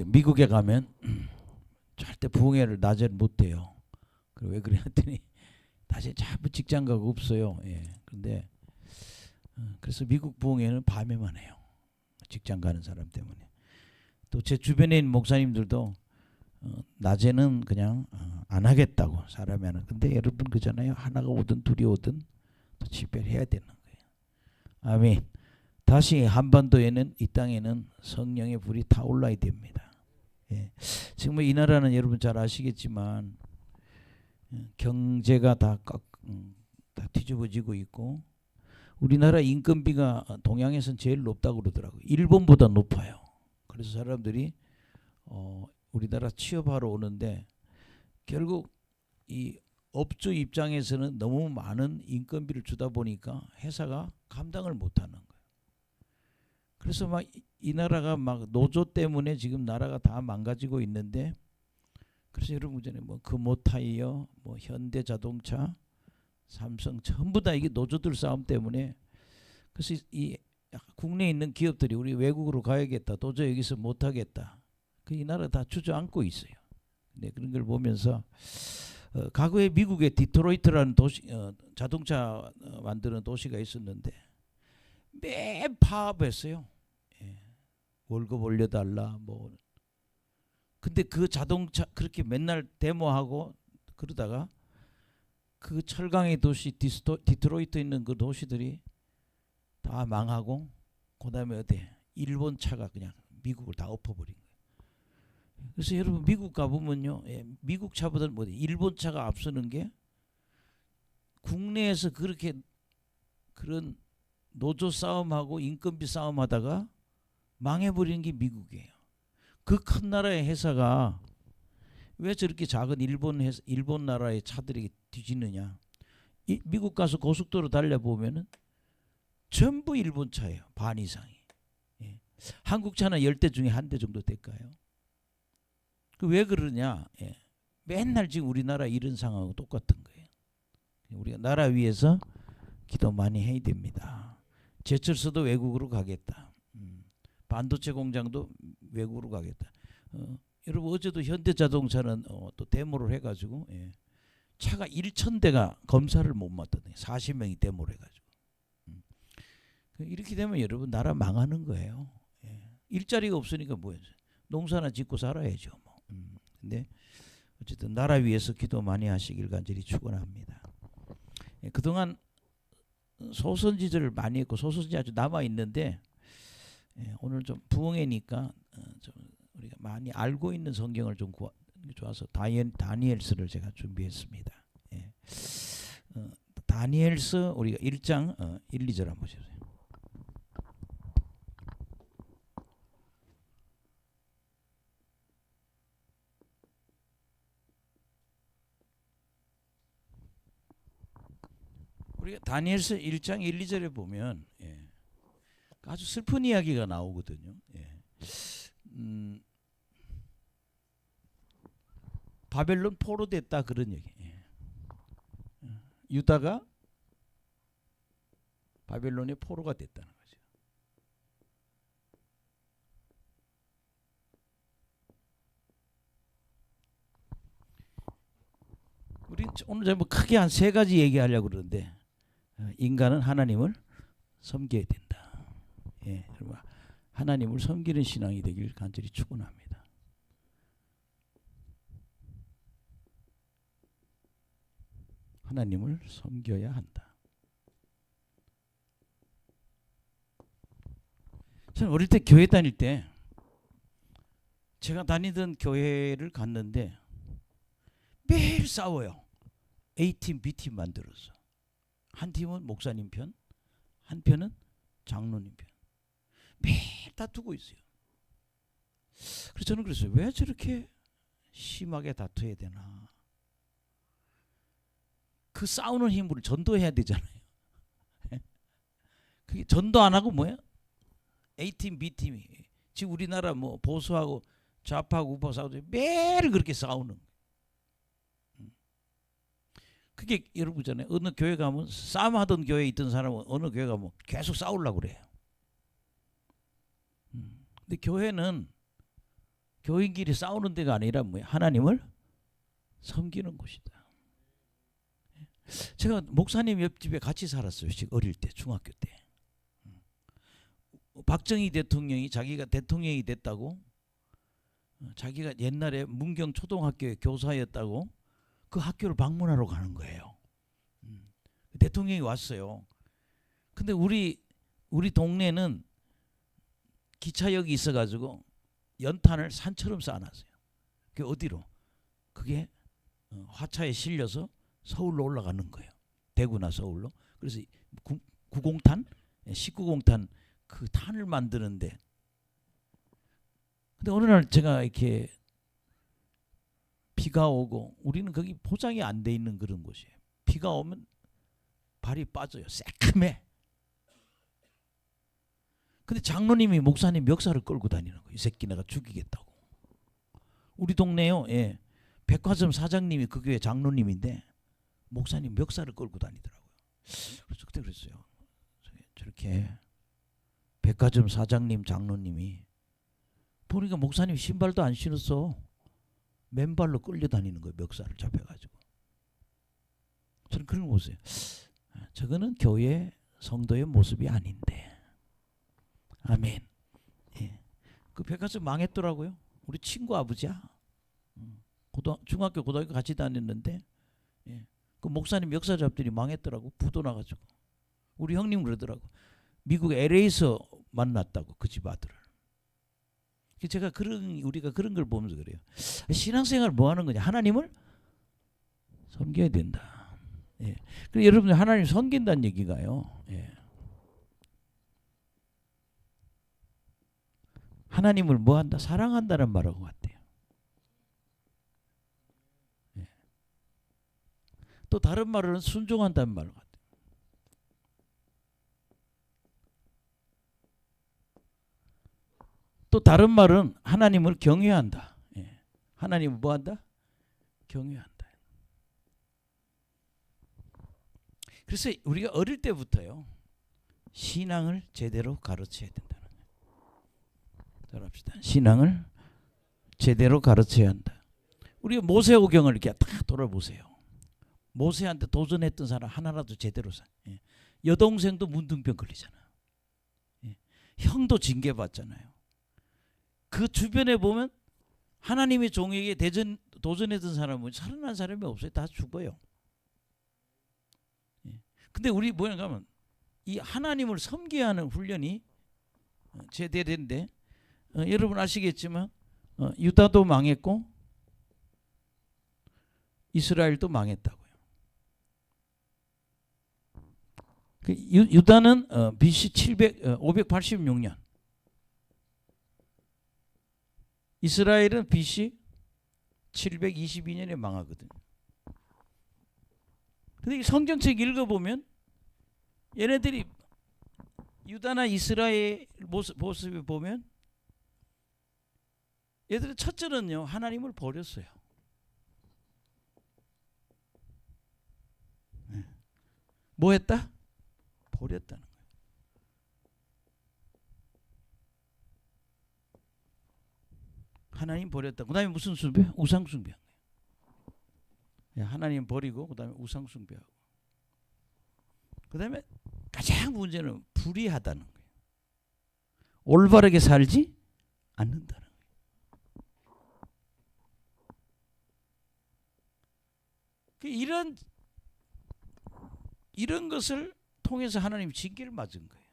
미국에 가면 절대 부흥회를 낮에는 못 해요. 왜 그래 했더니 다시 자꾸 직장가가 없어요. 예. 근데 그래서 미국 부흥회는 밤에만 해요. 직장 가는 사람 때문에. 또 제 주변에 있는 목사님들도 낮에는 그냥 안 하겠다고 사람이 하는. 근데 여러분 그잖아요. 하나가 오든 둘이 오든 또 집회해야 되는 거예요. 아멘. 다시 한반도에는 이 땅에는 성령의 불이 타올라야 됩니다. 예. 지금 이 나라는 여러분 잘 아시겠지만 경제가 다 뒤집어지고 있고 우리나라 인건비가 동양에서는 제일 높다고 그러더라고요. 일본보다 높아요. 그래서 사람들이 우리나라 취업하러 오는데 결국 이 업주 입장에서는 너무 많은 인건비를 주다 보니까 회사가 감당을 못하는 거예요. 그래서 막 이 나라가 막 노조 때문에 지금 나라가 다 망가지고 있는데 그래서 여러분 전에 뭐 금호타이어, 뭐 현대자동차, 삼성 전부 다 이게 노조들 싸움 때문에 그래서 이 국내에 있는 기업들이 우리 외국으로 가야겠다. 도저히 여기서 못하겠다. 이 나라 다 주저앉고 있어요. 네, 그런 걸 보면서 과거에 미국의 디트로이트라는 도시 자동차 만드는 도시가 있었는데 매 파업했어요. 예. 월급 올려달라 뭐. 근데 그 자동차 그렇게 맨날 데모하고 그러다가 그 철강의 도시 디트로이트 있는 그 도시들이 다 망하고 그다음에 어디 일본 차가 그냥 미국을 다 엎어버린 거예요. 그래서 여러분 미국 가보면요, 미국 차보다는 뭐 일본 차가 앞서는 게 국내에서 그렇게 그런 노조 싸움하고 인건비 싸움하다가 망해버린 게 미국이에요. 그 큰 나라의 회사가 왜 저렇게 작은 일본 나라의 차들이 뒤지느냐. 미국 가서 고속도로 달려보면은 전부 일본 차예요. 반 이상이. 예. 한국 차는 10대 중에 한 대 정도 될까요? 그 왜 그러냐. 예. 맨날 지금 우리나라 이런 상황하고 똑같은 거예요. 우리가 나라 위해서 기도 많이 해야 됩니다. 제철소도 외국으로 가겠다. 반도체 공장도 외국으로 가겠다. 여러분 어제도 현대자동차는 또 데모를 해가지고 차가 1,000대가 검사를 못 맡았네. 40명이 데모를 해가지고. 이렇게 되면 여러분 나라 망하는 거예요. 일자리가 없으니까 뭐예요? 농사나 짓고 살아야죠. 뭐. 근데 어쨌든 나라 위해서 기도 많이 하시길 간절히 축원합니다. 그동안 소선지들을 많이 했고 소선지 아주 남아 있는데 오늘 좀 부흥회니까 좀 우리가 많이 알고 있는 성경을 좀 좋아서 다니엘서를 제가 준비했습니다. 다니엘서 우리가 1장 1, 2절 한번 보세요. 우리가 다니엘서 1장 1, 2절에 보면 아주 슬픈 이야기가 나오거든요. 바벨론 포로됐다 그런 얘기. 유다가 바벨론의 포로가 됐다는 거죠. 우리 오늘 뭐 크게 한 3가지 얘기하려고 그러는데 인간은 하나님을 섬겨야 된다. 하나님을 섬기는 신앙이 되길 간절히 축원합니다. 하나님을 섬겨야 한다. 저는 어릴 때 교회 다닐 때 제가 다니던 교회를 갔는데 매일 싸워요. A팀, B팀 만들어서. 한 팀은 목사님 편, 한 편은 장로님 편. 매일 다투고 있어요. 그래서 저는 그랬어요. 왜 저렇게 심하게 다투어야 되나. 그 싸우는 힘을 전도해야 되잖아요. 그게 전도 안 하고 뭐야? A팀, B팀이 지금 우리나라 뭐 보수하고 좌파하고 우파 싸우죠. 매일 그렇게 싸우는 거예요. 그게 여러분 전에 어느 교회 가면 싸움하던 교회에 있던 사람은 어느 교회 가면 계속 싸우려고 그래요. 근데 교회는 교인끼리 싸우는 데가 아니라 뭐야? 하나님을 섬기는 곳이다. 제가 목사님 옆집에 같이 살았어요. 어릴 때, 중학교 때. 박정희 대통령이 자기가 대통령이 됐다고, 자기가 옛날에 문경 초등학교의 교사였다고 그 학교를 방문하러 가는 거예요. 대통령이 왔어요. 근데 우리 동네는 기차역이 있어가지고 연탄을 산처럼 쌓아놨어요. 그게 어디로? 그게 화차에 실려서 서울로 올라가는 거예요. 대구나 서울로. 그래서 구공탄, 19공탄 그 탄을 만드는데, 근데 어느 날 제가 이렇게 비가 오고, 우리는 거기 포장이 안 돼 있는 그런 곳이에요. 비가 오면 발이 빠져요. 새카매. 근데 장로님이 목사님 멱살을 끌고 다니는 거예요. 이 새끼 내가 죽이겠다고. 우리 동네요. 예. 백화점 사장님이 그 교회 장로님인데 목사님 멱살을 끌고 다니더라고요. 그래서 그때 그랬어요. 저렇게 백화점 사장님 장로님이 보니까 목사님 신발도 안 신었어. 맨발로 끌려다니는 거예요. 멱살을 잡혀가지고. 저는 그런 거 보세요. 저거는 교회 성도의 모습이 아닌데. 아멘. 예. 그 백화점 망했더라고요. 우리 친구 아버지야. 중학교 고등학교 같이 다녔는데, 예. 그 목사님 멱살 잡더니 망했더라고. 부도 나가지고. 우리 형님 그러더라고. 미국 LA에서 만났다고 그 집 아들을. 제가 우리가 그런 걸 보면서 그래요. 신앙생활 뭐 하는 거냐? 하나님을 섬겨야 된다. 예. 그리고 여러분들 하나님 섬긴다는 얘기가요. 예. 하나님을 뭐 한다? 사랑한다는 말하고 같아요. 예. 또 다른 말은 순종한다는 말과 같아요. 또 다른 말은 하나님을 경외한다. 예. 하나님을 뭐 한다? 경외한다. 그래서 우리가 어릴 때부터요, 신앙을 제대로 가르쳐야 된다는 거예요. 따라합시다. 신앙을 제대로 가르쳐야 한다. 우리가 모세오경을 이렇게 딱 돌아보세요. 모세한테 도전했던 사람 하나라도 제대로 예. 여동생도 문둥병 걸리잖아. 예. 형도 징계받잖아요. 그 주변에 보면 하나님의 종에게 도전했던 사람은 살아난 사람이 없어요. 다 죽어요. 예. 근데 우리 뭐냐 하면 이 하나님을 섬겨야 하는 훈련이 제대로인데, 여러분 아시겠지만 유다도 망했고 이스라엘도 망했다고요. 유다는 BC 586년, 이스라엘은 BC 722년에 망하거든요. 근데 이 성경책 읽어보면 얘네들이 유다나 이스라엘 모습을 보면 얘들은 첫째는요, 하나님을 버렸어요. 뭐 했다? 버렸다는 거예요. 하나님 버렸다. 그 다음에 무슨 숭배? 우상 숭배한 거예요. 하나님 버리고 그 다음에 우상 숭배하고, 그 다음에 가장 문제는 불의하다는 거예요. 올바르게 살지 않는다는 거예요. 이런 것을 통해서 하나님 징계를 맞은 거예요.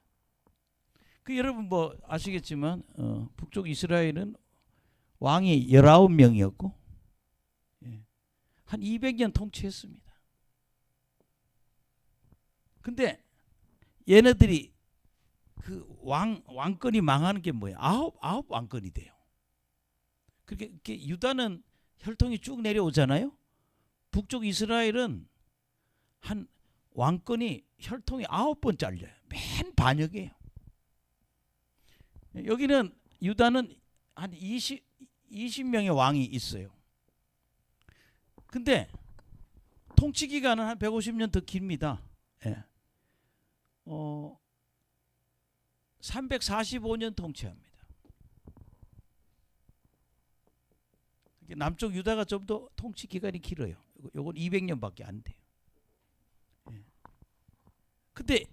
여러분 뭐 아시겠지만 북쪽 이스라엘은 왕이 19명이었고 한 200년 통치했습니다. 근데 얘네들이 그 왕권이 망하는 게 뭐예요? 아홉 왕권이 돼요. 그렇게 유다는 혈통이 쭉 내려오잖아요. 북쪽 이스라엘은 한 왕권이 혈통이 9번 잘려요. 맨 반역이에요. 여기는 유다는 한 20명의 왕이 있어요. 근데 통치 기간은 한 150년 더 깁니다. 예. 345년 통치합니다. 남쪽 유다가 좀 더 통치 기간이 길어요. 요건 200년밖에 안 돼요. 예. 근데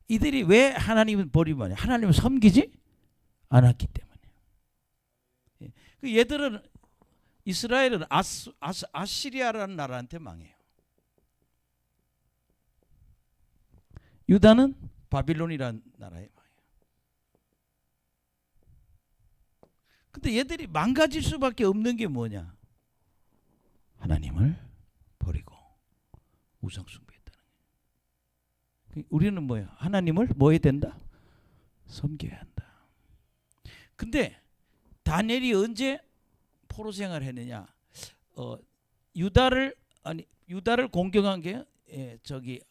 이들이 왜 하나님을 버리면 하나님을 섬기지 않았기 때문에. 예. 그 얘들은 이스라엘은 아시리아라는 나라한테 망해요. 유다는 바빌론이라는 나라에 망해요. 근데 얘들이 망가질 수밖에 없는 게 뭐냐? 하나님을 버리고 우상 숭배했다는 거예요. 우리는 뭐예요? 하나님을 뭐 해야 된다? 섬겨야 한다. 근데 다니엘이 언제 포로 생활을 했느냐? 유다를 공격한 게 저기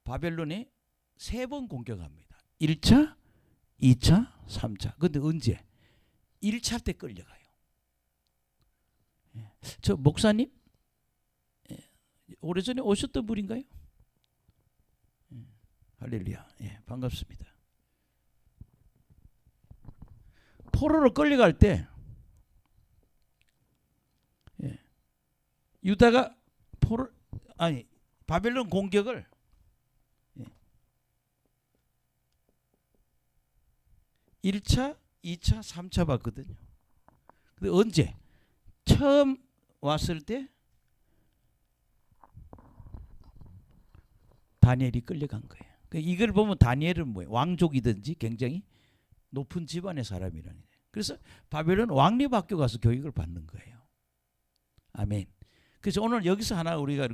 바벨론이 3번 공격합니다. 1차, 2차, 3차. 근데 언제? 1차 때 끌려가요. 저 목사님 오래전에 오셨던 분인가요? 할렐루야. 반갑습니다. 포로로 끌려갈 때 유다가 바벨론 공격을 1차, 2차, 3차 봤거든요. 근데 언제? 처음 왔을 때 다니엘이 끌려간 거예요. 이걸 보면 다니엘은 뭐예요? 왕족이든지 굉장히 높은 집안의 사람이라는 거예요. 그래서 바벨론 왕립학교 가서 교육을 받는 거예요. 아멘. 그래서 오늘 여기서 하나 우리가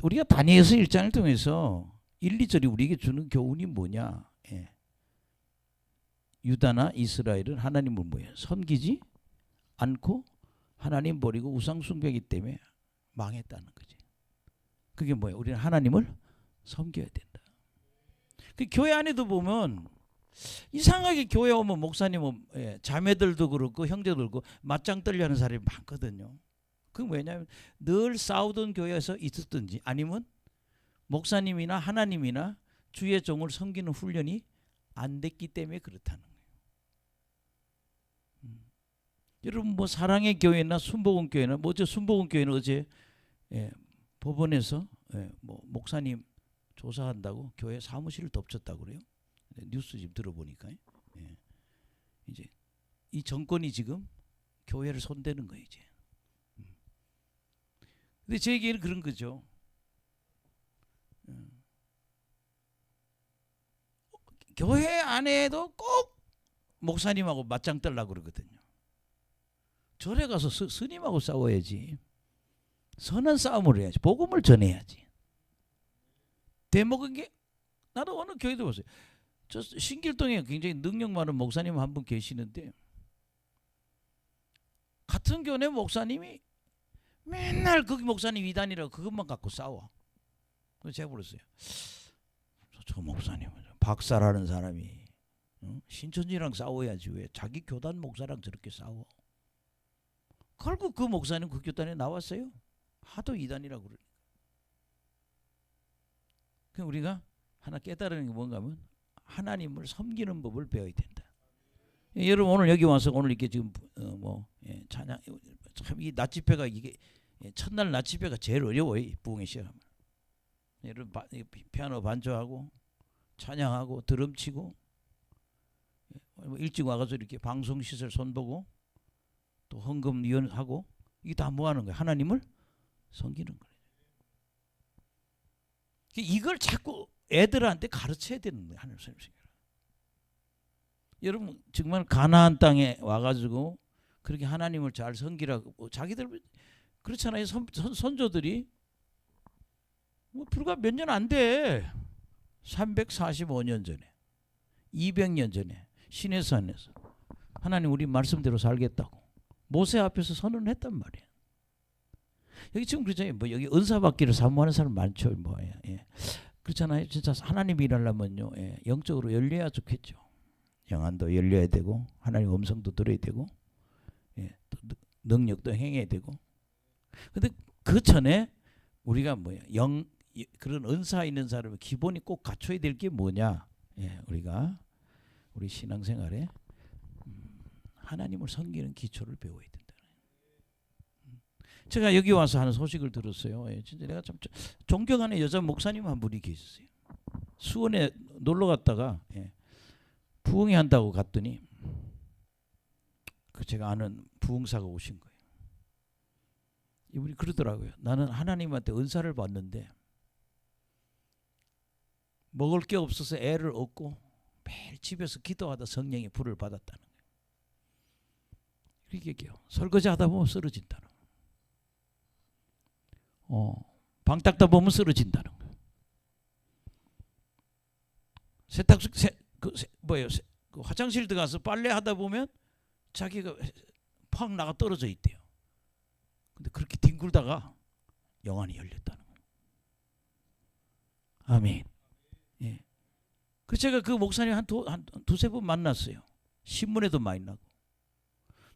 우리가 다니엘서 1장을 통해서 1, 2절이 우리에게 주는 교훈이 뭐냐? 유다나 이스라엘은 하나님을 뭐예요? 섬기지 않고 하나님 버리고 우상 숭배하기 때문에 망했다는 거지. 그게 뭐예요? 우리는 하나님을 섬겨야 된다. 그 교회 안에도 보면 이상하게 교회 오면 목사님은 자매들도 그렇고 형제들도 그렇고 맞짱 떨려 하는 사람이 많거든요. 그건 왜냐하면 늘 싸우던 교회에서 있었든지 아니면 목사님이나 하나님이나 주의 종을 섬기는 훈련이 안 됐기 때문에 그렇다는 거예요. 여러분 뭐 사랑의 교회나 순복음 교회나 어제 순복음 교회는 어제 법원에서 뭐 목사님 조사한다고 교회 사무실을 덮쳤다고 그래요. 뉴스 지금 들어보니까 이제 이 정권이 지금 교회를 손대는 거예요 이제. 근데 제 얘기는 그런 거죠. 교회 안에도 꼭 목사님하고 맞짱 떨려고 그러거든요. 절에 가서 스님하고 싸워야지. 선한 싸움을 해야지. 복음을 전해야지. 대목은 게 나도 어느 교회도 봤어요. 저 신길동에 굉장히 능력 많은 목사님 한 분 계시는데 같은 교회 목사님이 맨날 거기 목사님 이단이라고 그것만 갖고 싸워. 그래서 제가 물었어요. 저 목사님은 박사라는 사람이 신천지랑 싸워야지 왜 자기 교단 목사랑 저렇게 싸워. 결국 그 목사님 그 교단에 나왔어요. 하도 이단이라고 그러니까. 그럼 우리가 하나 깨달은 게 뭔가 하면 하나님을 섬기는 법을 배워야 된다. 여러분 오늘 여기 와서 오늘 이렇게 지금 찬양 참 이 낮집회가 이게 첫날 낮집회가 제일 어려워요. 부흥회 시작하면. 여러분 피아노 반주하고 찬양하고 드럼 치고 일찍 와가지고 이렇게 방송 시설 손보고 또 헌금 위원하고 이게 다 뭐 하는 거예요? 하나님을 섬기는 거예요. 이걸 자꾸 애들한테 가르쳐야 되는 거예요. 하나님 섬기는. 여러분 정말 가나안 땅에 와가지고 그렇게 하나님을 잘 섬기라고 자기들 그렇잖아요. 선조들이 뭐 불과 몇 년 안 돼. 345년 전에 200년 전에 시내산에서 하나님 우리 말씀대로 살겠다고 모세 앞에서 선언을 했단 말이에요. 여기 지금 그렇잖아요. 뭐 여기 은사 받기를 사모하는 사람 많죠. 뭐예요. 그렇잖아요. 진짜 하나님이 일하려면요. 영적으로 열려야 좋겠죠. 영안도 열려야 되고 하나님 음성도 들어야 되고 또 능력도 행해야 되고. 근데 그 전에 우리가 뭐야 그런 은사 있는 사람은 기본이 꼭 갖춰야 될 게 뭐냐? 우리가 우리 신앙생활에 하나님을 섬기는 기초를 배워야 된다. 제가 여기 와서 하는 소식을 들었어요. 예, 진짜 내가 참 존경하는 여자 목사님 한 분이 계셨어요. 수원에 놀러 갔다가 부흥회 한다고 갔더니 그 제가 아는 부흥사가 오신 거예요. 이분이 그러더라고요. 나는 하나님한테 은사를 받는데 먹을 게 없어서 애를 얻고 매일 집에서 기도하다 성령의 불을 받았다는 거예요. 이렇게 얘기해요. 설거지 하다 보면 쓰러진다는 거예요. 방 닦다 보면 쓰러진다는 거예요. 그 화장실 들어가서 빨래 하다 보면 자기가 팍 나가 떨어져 있대요. 근데 그렇게 뒹굴다가 영안이 열렸다는 거예요. 아멘. 예. 그 제가 그 목사님 한 두세 번 만났어요. 신문에도 많이 나고.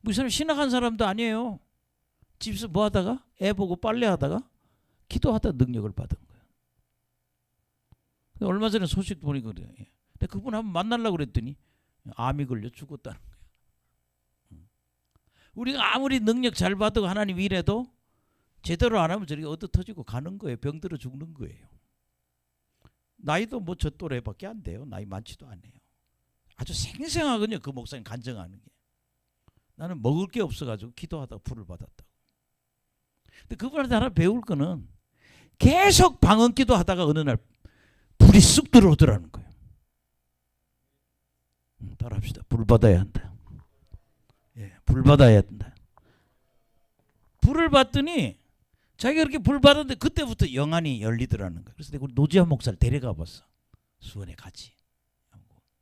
뭐 이 사람 신학한 사람도 아니에요. 집에서 뭐 하다가 애 보고 빨래 하다가 기도하다 능력을 받은 거예요. 얼마 전에 소식 보니까 그래요. 예. 근데 그분 한번 만나려고 그랬더니 암이 걸려 죽었다는 거예요. 우리가 아무리 능력 잘 받고 하나님 일해도 제대로 안 하면 저렇게 얻어 터지고 가는 거예요. 병들어 죽는 거예요. 나이도 뭐 저 또래밖에 안 돼요. 나이 많지도 않아요. 아주 생생하거든요. 그 목사님 간증하는 게. 나는 먹을 게 없어가지고 기도하다가 불을 받았다고. 근데 그분한테 하나 배울 거는 계속 방언 기도하다가 어느 날 불이 쑥 들어오더라는 거예요. 따라합시다. 불 받아야 한다. 예, 불 받아야 된다. 불을 받더니 자기가 이렇게 불 받았는데 그때부터 영안이 열리더라는 거예요. 그래서 내가 우리 노지한 목사를 데려가 봤어. 수원에 같이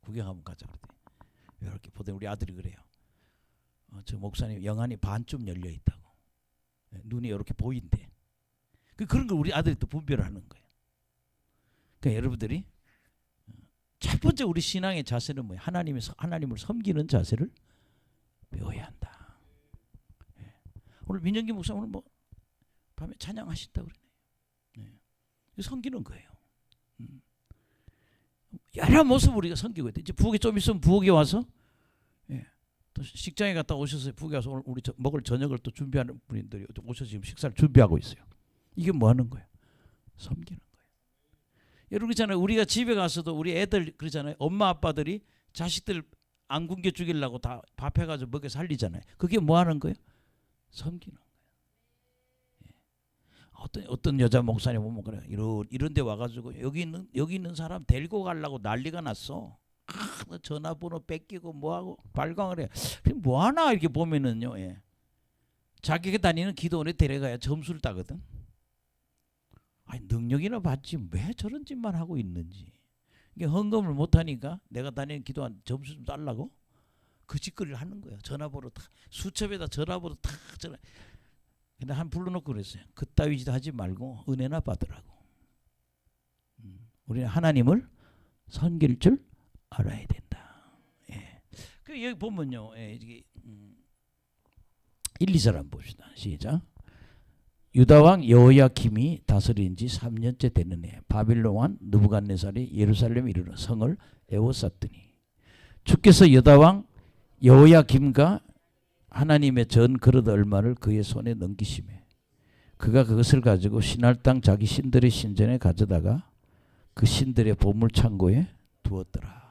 구경 한번 가자 그랬더니 이렇게 보더니 우리 아들이 그래요. 저 목사님 영안이 반쯤 열려 있다고. 눈이 이렇게 보인대. 그런 걸 우리 아들이 또 분별하는 거예요. 그러니까 여러분들이 첫 번째 우리 신앙의 자세는 뭐예요? 하나님을 섬기는 자세를 배워야 한다. 오늘 민정기 목사 오늘 뭐 밤에 찬양하신다고 그러네요. 섬기는 거예요. 여러 모습 우리가 섬기고 있다. 이제 부엌에 좀 있으면 부엌에 와서 또 식장에 갔다 오셔서 부엌에 와서 오늘 우리 먹을 저녁을 또 준비하는 분들이 오셔서 지금 식사를 준비하고 있어요. 이게 뭐 하는 거예요? 섬기는 거예요. 여러분 그렇잖아요. 우리가 집에 가서도 우리 애들 그러잖아요. 엄마 아빠들이 자식들 안 굶겨 죽이려고 다 밥해가지고 먹여 살리잖아요. 그게 뭐 하는 거예요? 섬기는 거예요. 어떤 여자 목사님 보면 그래. 이런 데 와가지고 여기 있는 사람 데리고 가려고 난리가 났어. 전화번호 뺏기고 뭐하고 발광을 해. 뭐 하나 이렇게 보면은요. 자기가 다니는 기도원에 데려가야 점수를 따거든. 아니 능력이나 받지 왜 저런 짓만 하고 있는지. 이게 헌금을 못하니까 내가 다니는 기도원 점수 좀 달라고 그 짓거리를 하는 거예요. 전화번호 탁 수첩에다 전화번호 탁 전화. 근데 한 불러놓고 그랬어요. 그따위 짓 하지 말고 은혜나 받으라고. 우리는 하나님을 섬길 줄 알아야 된다. 그 여기 보면요. 이게 1, 2절 한번 봅시다. 시작. 유다왕 여호야김이 다스린 지 3년째 되는 해 바빌론 왕 느부갓네살이 예루살렘에 이르러 성을 에워쌌더니 주께서 유다왕 여호야김과 하나님의 전 그릇 얼마를 그의 손에 넘기시매 그가 그것을 가지고 신할 땅 자기 신들의 신전에 가져다가 그 신들의 보물 창고에 두었더라.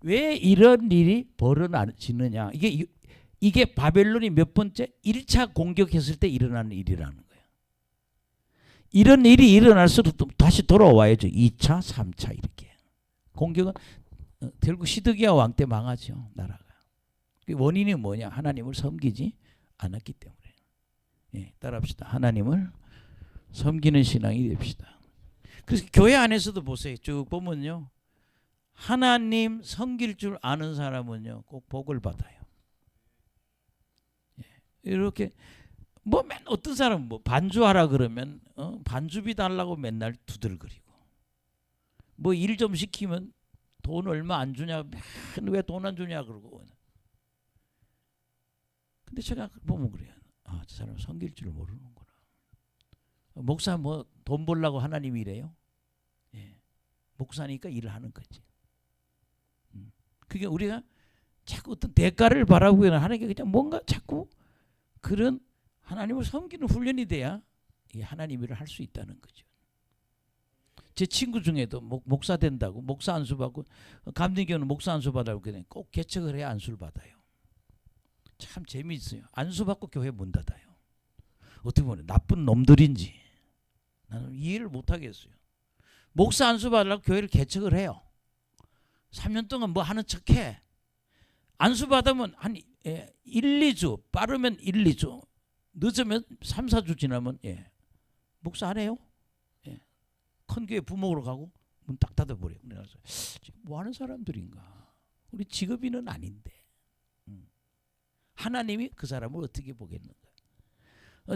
왜 이런 일이 벌어지느냐? 이게 바벨론이 몇 번째 1차 공격했을 때 일어나는 일이라는 거예요. 이런 일이 일어날수록 또 다시 돌아와야죠. 2차, 3차 이렇게. 공격은 결국 시드기야 왕 때 망하죠. 나라가. 원인이 뭐냐? 하나님을 섬기지 않았기 때문에. 따라합시다. 하나님을 섬기는 신앙이 됩시다. 그래서 교회 안에서도 보세요. 쭉 보면요. 하나님 섬길 줄 아는 사람은요. 꼭 복을 받아요. 이렇게 뭐 어떤 사람은 뭐 반주하라 그러면 반주비 달라고 맨날 두들거리고 뭐 일 좀 시키면 돈 얼마 안 주냐 왜 돈 안 주냐 그러고 근데 제가 보면 그래요. 아, 저 사람 섬길 줄 모르는구나. 목사 뭐 돈 벌려고 하나님 이래요? 목사니까 일을 하는 거지. 그게 우리가 자꾸 어떤 대가를 바라고 하는 게 그냥 뭔가 자꾸 그런 하나님을 섬기는 훈련이 돼야 이 하나님 일을 할 수 있다는 거죠. 제 친구 중에도 목사 된다고 목사 안수 받고 감리교는 목사 안수 받으라고 그냥 꼭 개척을 해야 안수를 받아요. 참 재미있어요. 안수 받고 교회 문 닫아요. 어떻게 보면 나쁜 놈들인지 나는 이해를 못 하겠어요. 목사 안수 받으려고 교회를 개척을 해요. 3년 동안 뭐 하는 척해. 안수 받으면 한 1, 2주 빠르면 1, 2주 늦으면 3, 4주 지나면 목사 안 해요. 큰 교회 부목으로 가고 문 딱 닫아버려요. 그래서 뭐 하는 사람들인가. 우리 직업인은 아닌데 하나님이 그 사람을 어떻게 보겠는가.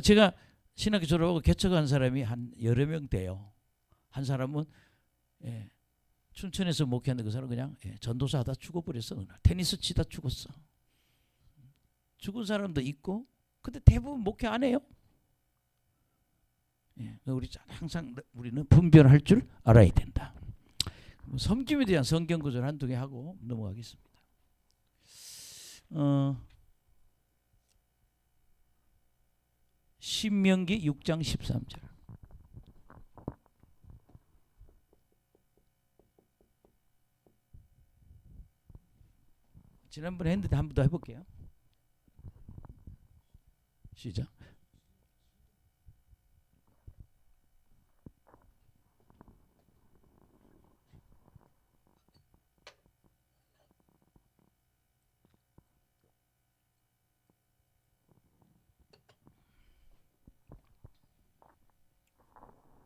제가 신학교 졸업하고 개척한 사람이 한 여러 명 돼요. 한 사람은 춘천에서 목회하는데 그 사람 그냥 전도사 하다 죽어버렸어. 테니스 치다 죽었어. 죽은 사람도 있고 근데 대부분 목회 안 해요. 우리 항상 우리는 분별할 줄 알아야 된다. 섬김에 대한 성경 구절 한두 개 하고 넘어가겠습니다. 신명기 6장 13절. 지난번에 했는데 한 번 더 해볼게요. 시작.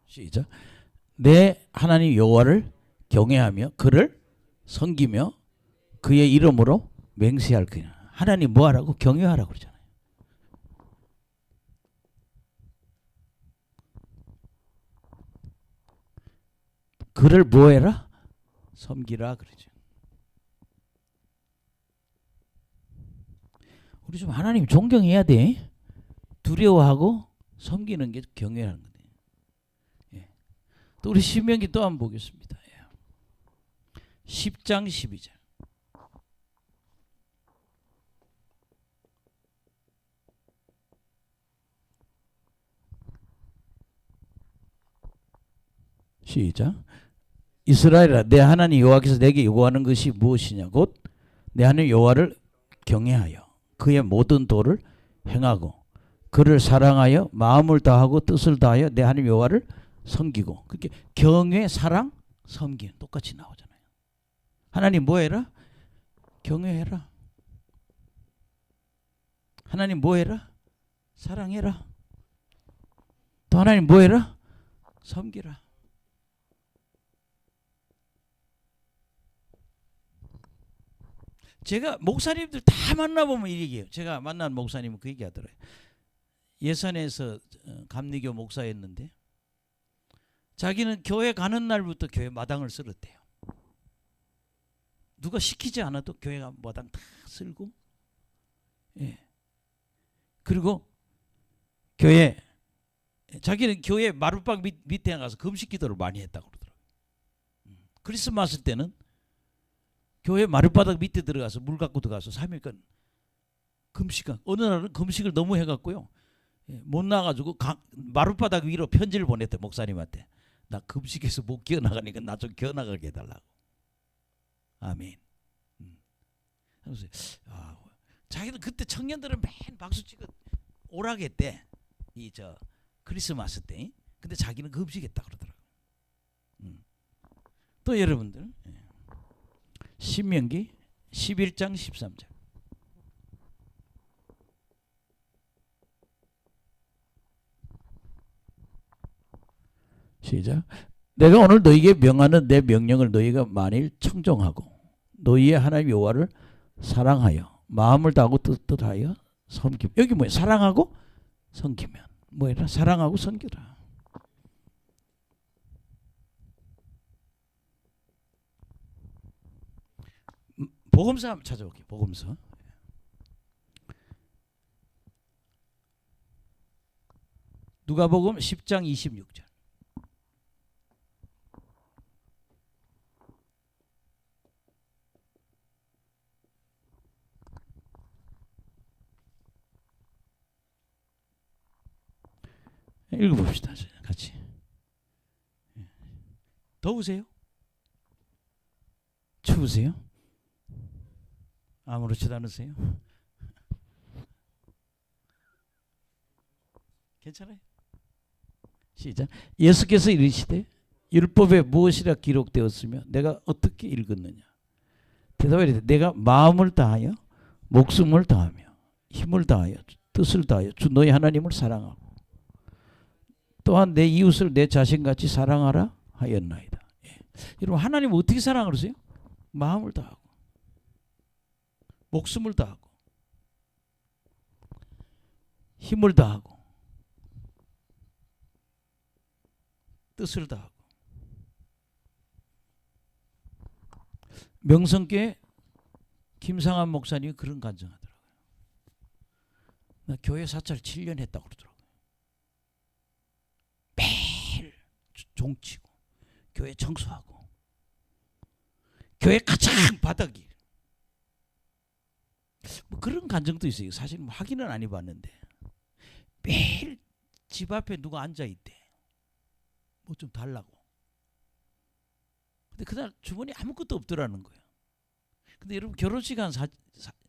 시작. 내 하나님 여호와를 경외하며 그를 섬기며 그의 이름으로 맹세할 거냐. 하나님 뭐 하라고? 경외하라고 그러잖아요. 그를 뭐 해라? 섬기라 그러죠. 우리 좀 하나님 존경해야 돼. 두려워하고 섬기는 게 경외하는 거예요. 또 우리 신명기 또 한번 보겠습니다. 10장 12절. 시작. 이스라엘아 내 하나님 여호와께서 내게 요구하는 것이 무엇이냐 곧 내 하나님 여호와를 경외하여 그의 모든 도를 행하고 그를 사랑하여 마음을 다하고 뜻을 다하여 내 하나님 여호와를 섬기고. 그렇게 경외, 사랑, 섬기 똑같이 나오잖아요. 하나님 뭐 해라? 경외해라. 하나님 뭐 해라? 사랑해라. 또 하나님 뭐 해라? 섬기라. 제가 목사님들 다 만나보면 이 얘기예요. 제가 만난 목사님은 그 얘기 하더라고요. 예산에서 감리교 목사였는데 자기는 교회 가는 날부터 교회 마당을 쓸었대요. 누가 시키지 않아도 교회가 마당 다 쓸고 그리고 자기는 교회 마룻방 밑에 가서 금식 기도를 많이 했다고 그러더라고요. 크리스마스 때는 교회 마룻바닥 밑에 들어가서 물 갖고 들어가서 3일간 금식한 어느 날은 금식을 너무 해갖고요. 못 나가지고 마룻바닥 위로 편지를 보냈대 목사님한테. 나 금식해서 못 기어나가니까 나 좀 기어나가게 해달라고. 아멘. 그래서 자기는 그때 청년들은 맨 박수 치고 오락했대. 크리스마스 때. 근데 자기는 금식했다 그러더라고. 또 여러분들 신명기 11장 13절. 시작. 내가 오늘 너희에게 명하는 내 명령을 너희가 만일 청종하고 너희의 하나님 여호와를 사랑하여 마음을 다하고 뜻하여 섬기면. 여기 뭐야? 사랑하고 섬기면. 뭐라? 사랑하고 섬기라. 복음서 한번 찾아볼게요. 복음서. 누가복음 10장 26절. 읽어봅시다. 같이. 더우세요? 추우세요? 아무렇지도 않으세요? 괜찮아요? 시작. 예수께서 이르시되 율법에 무엇이라 기록되었으며 내가 어떻게 읽었느냐. 대답하되 내가 마음을 다하여 목숨을 다하며 힘을 다하여 뜻을 다하여 주 너희 하나님을 사랑하고 또한 내 이웃을 내 자신같이 사랑하라 하였나이다. 예. 여러분 하나님 어떻게 사랑하세요? 마음을 다하고 목숨을 다하고 힘을 다하고 뜻을 다하고. 명성교회 김상한 목사님이 그런 간증하더라고요. 나 교회 사찰 7년 했다고 그러더라고요. 매일 종치고 교회 청소하고 교회 가장 바닥이 뭐 그런 간증도 있어요. 사실 뭐 확인은 안 해봤는데 매일 집 앞에 누가 앉아있대. 뭐 좀 달라고. 근데 그날 주머니 아무것도 없더라는 거예요. 근데 여러분 결혼식 한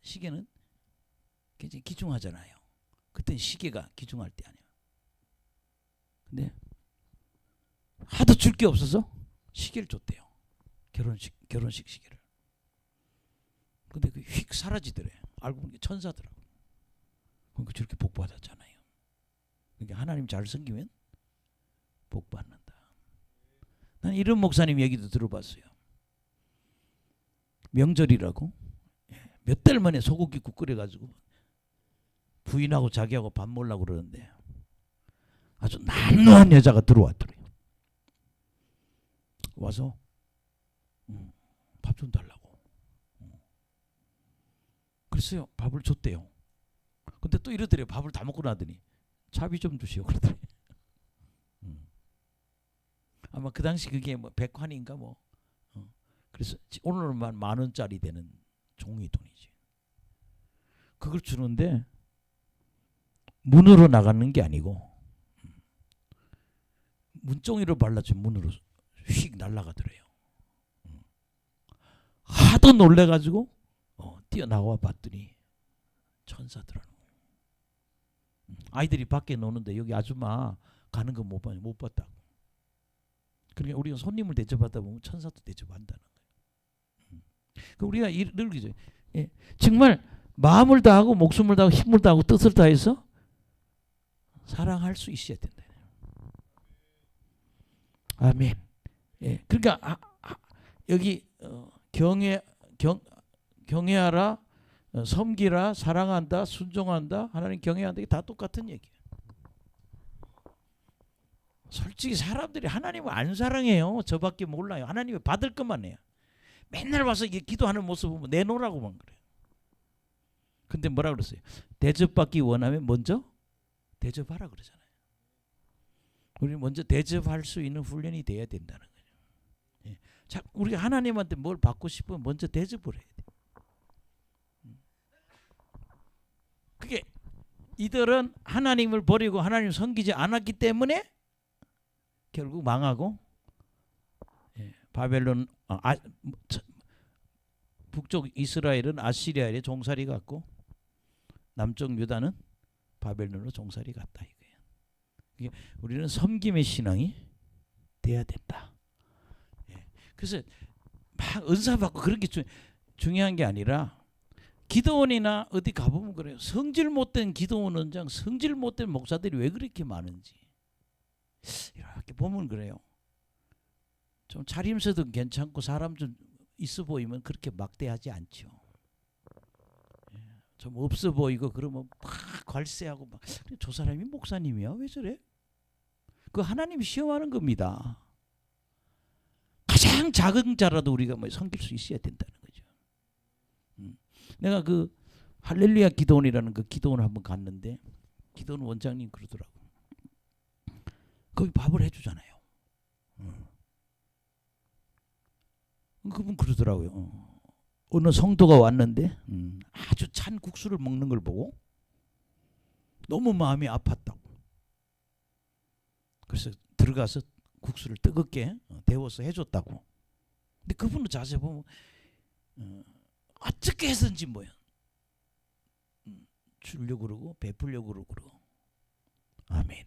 시계는 굉장히 귀중하잖아요. 그때는 시계가 귀중할 때 아니에요. 근데 하도 줄 게 없어서 시계를 줬대요. 결혼식 시계를. 근데 그 휙 사라지더래. 알고 보니 천사더라고. 그러니까 저렇게 복 받았잖아요. 그러니까 하나님 잘 섬기면 복 받는다. 난 이런 목사님 얘기도 들어봤어요. 명절이라고 몇 달 만에 소고기국 끓여가지고 부인하고 자기하고 밥 먹으려고 그러는데 아주 남루한 여자가 들어왔더래요. 와서 밥 좀 달라고. 글쎄요, 밥을 줬대요. 근데 또 이러더래요. 밥을 다 먹고 나더니 차비 좀 주시오 그러더래요. 아마 그 당시 그게 뭐 100환인가 뭐. 그래서 오늘은 10,000원짜리 되는 종이 돈이지. 그걸 주는데 문으로 나가는 게 아니고 문종이로 발라주면 문으로 휙 날아가더래요. 하도 놀래가지고 뛰어나와 봤더니 천사더라는 거예요. 아이들이 밖에 노는데 여기 아줌마 가는 거 못 봤다고. 그러니까 우리가 손님을 대접하다 보면 천사도 대접한다는 거예요. 우리가 늘 그죠. 예. 정말 마음을 다하고 목숨을 다하고 힘을 다하고 뜻을 다해서 사랑할 수 있어야 된다. 아멘. 예. 그러니까 여기 경외하라, 섬기라, 사랑한다, 순종한다, 하나님 경외한다, 이게 다 똑같은 얘기예요. 솔직히 사람들이 하나님을 안 사랑해요. 저밖에 몰라요. 하나님이 받을 것만 해요. 맨날 와서 기도하는 모습 보면 내놓으라고만 그래요. 근데 뭐라 그랬어요? 대접받기 원하면 먼저 대접하라 그러잖아요. 우리는 먼저 대접할 수 있는 훈련이 돼야 된다는 거예요. 예. 자, 우리가 하나님한테 뭘 받고 싶으면 먼저 대접을 해야 돼요. 그게 이들은 하나님을 버리고 하나님을 섬기지 않았기 때문에 결국 망하고, 예, 바벨론 북쪽 이스라엘은 아시리아의 종살이 갔고 남쪽 유다는 바벨론으로 종살이 갔다 이거예요. 우리는 섬김의 신앙이 돼야 된다. 예. 그래서 막 은사 받고 그런 게 중요한 게 아니라 기도원이나 어디 가보면 그래요. 성질 못된 기도원 원장, 성질 못된 목사들이 왜 그렇게 많은지 이렇게 보면 그래요. 좀 차림새도 괜찮고 사람 좀 있어 보이면 그렇게 막대하지 않죠. 예. 좀 없어 보이고 그러면 막 괄세하고 막 저 사람이 목사님이야 왜 저래? 그 하나님이 시험하는 겁니다. 가장 작은 자라도 우리가 뭐 섬길 수 있어야 된다는 거죠. 내가 그 할렐루야 기도원이라는 그 기도원을 한번 갔는데 기도원 원장님 그러더라고. 거기 밥을 해주잖아요. 그분 그러더라고요. 어느 성도가 왔는데 아주 찬 국수를 먹는 걸 보고 너무 마음이 아팠다고. 그래서 들어가서 국수를 뜨겁게 데워서 해줬다고. 근데 그분의 자세 보면 어떻게 해서든지 뭐야 주려고 그러고 베풀려고 그러고. 아멘.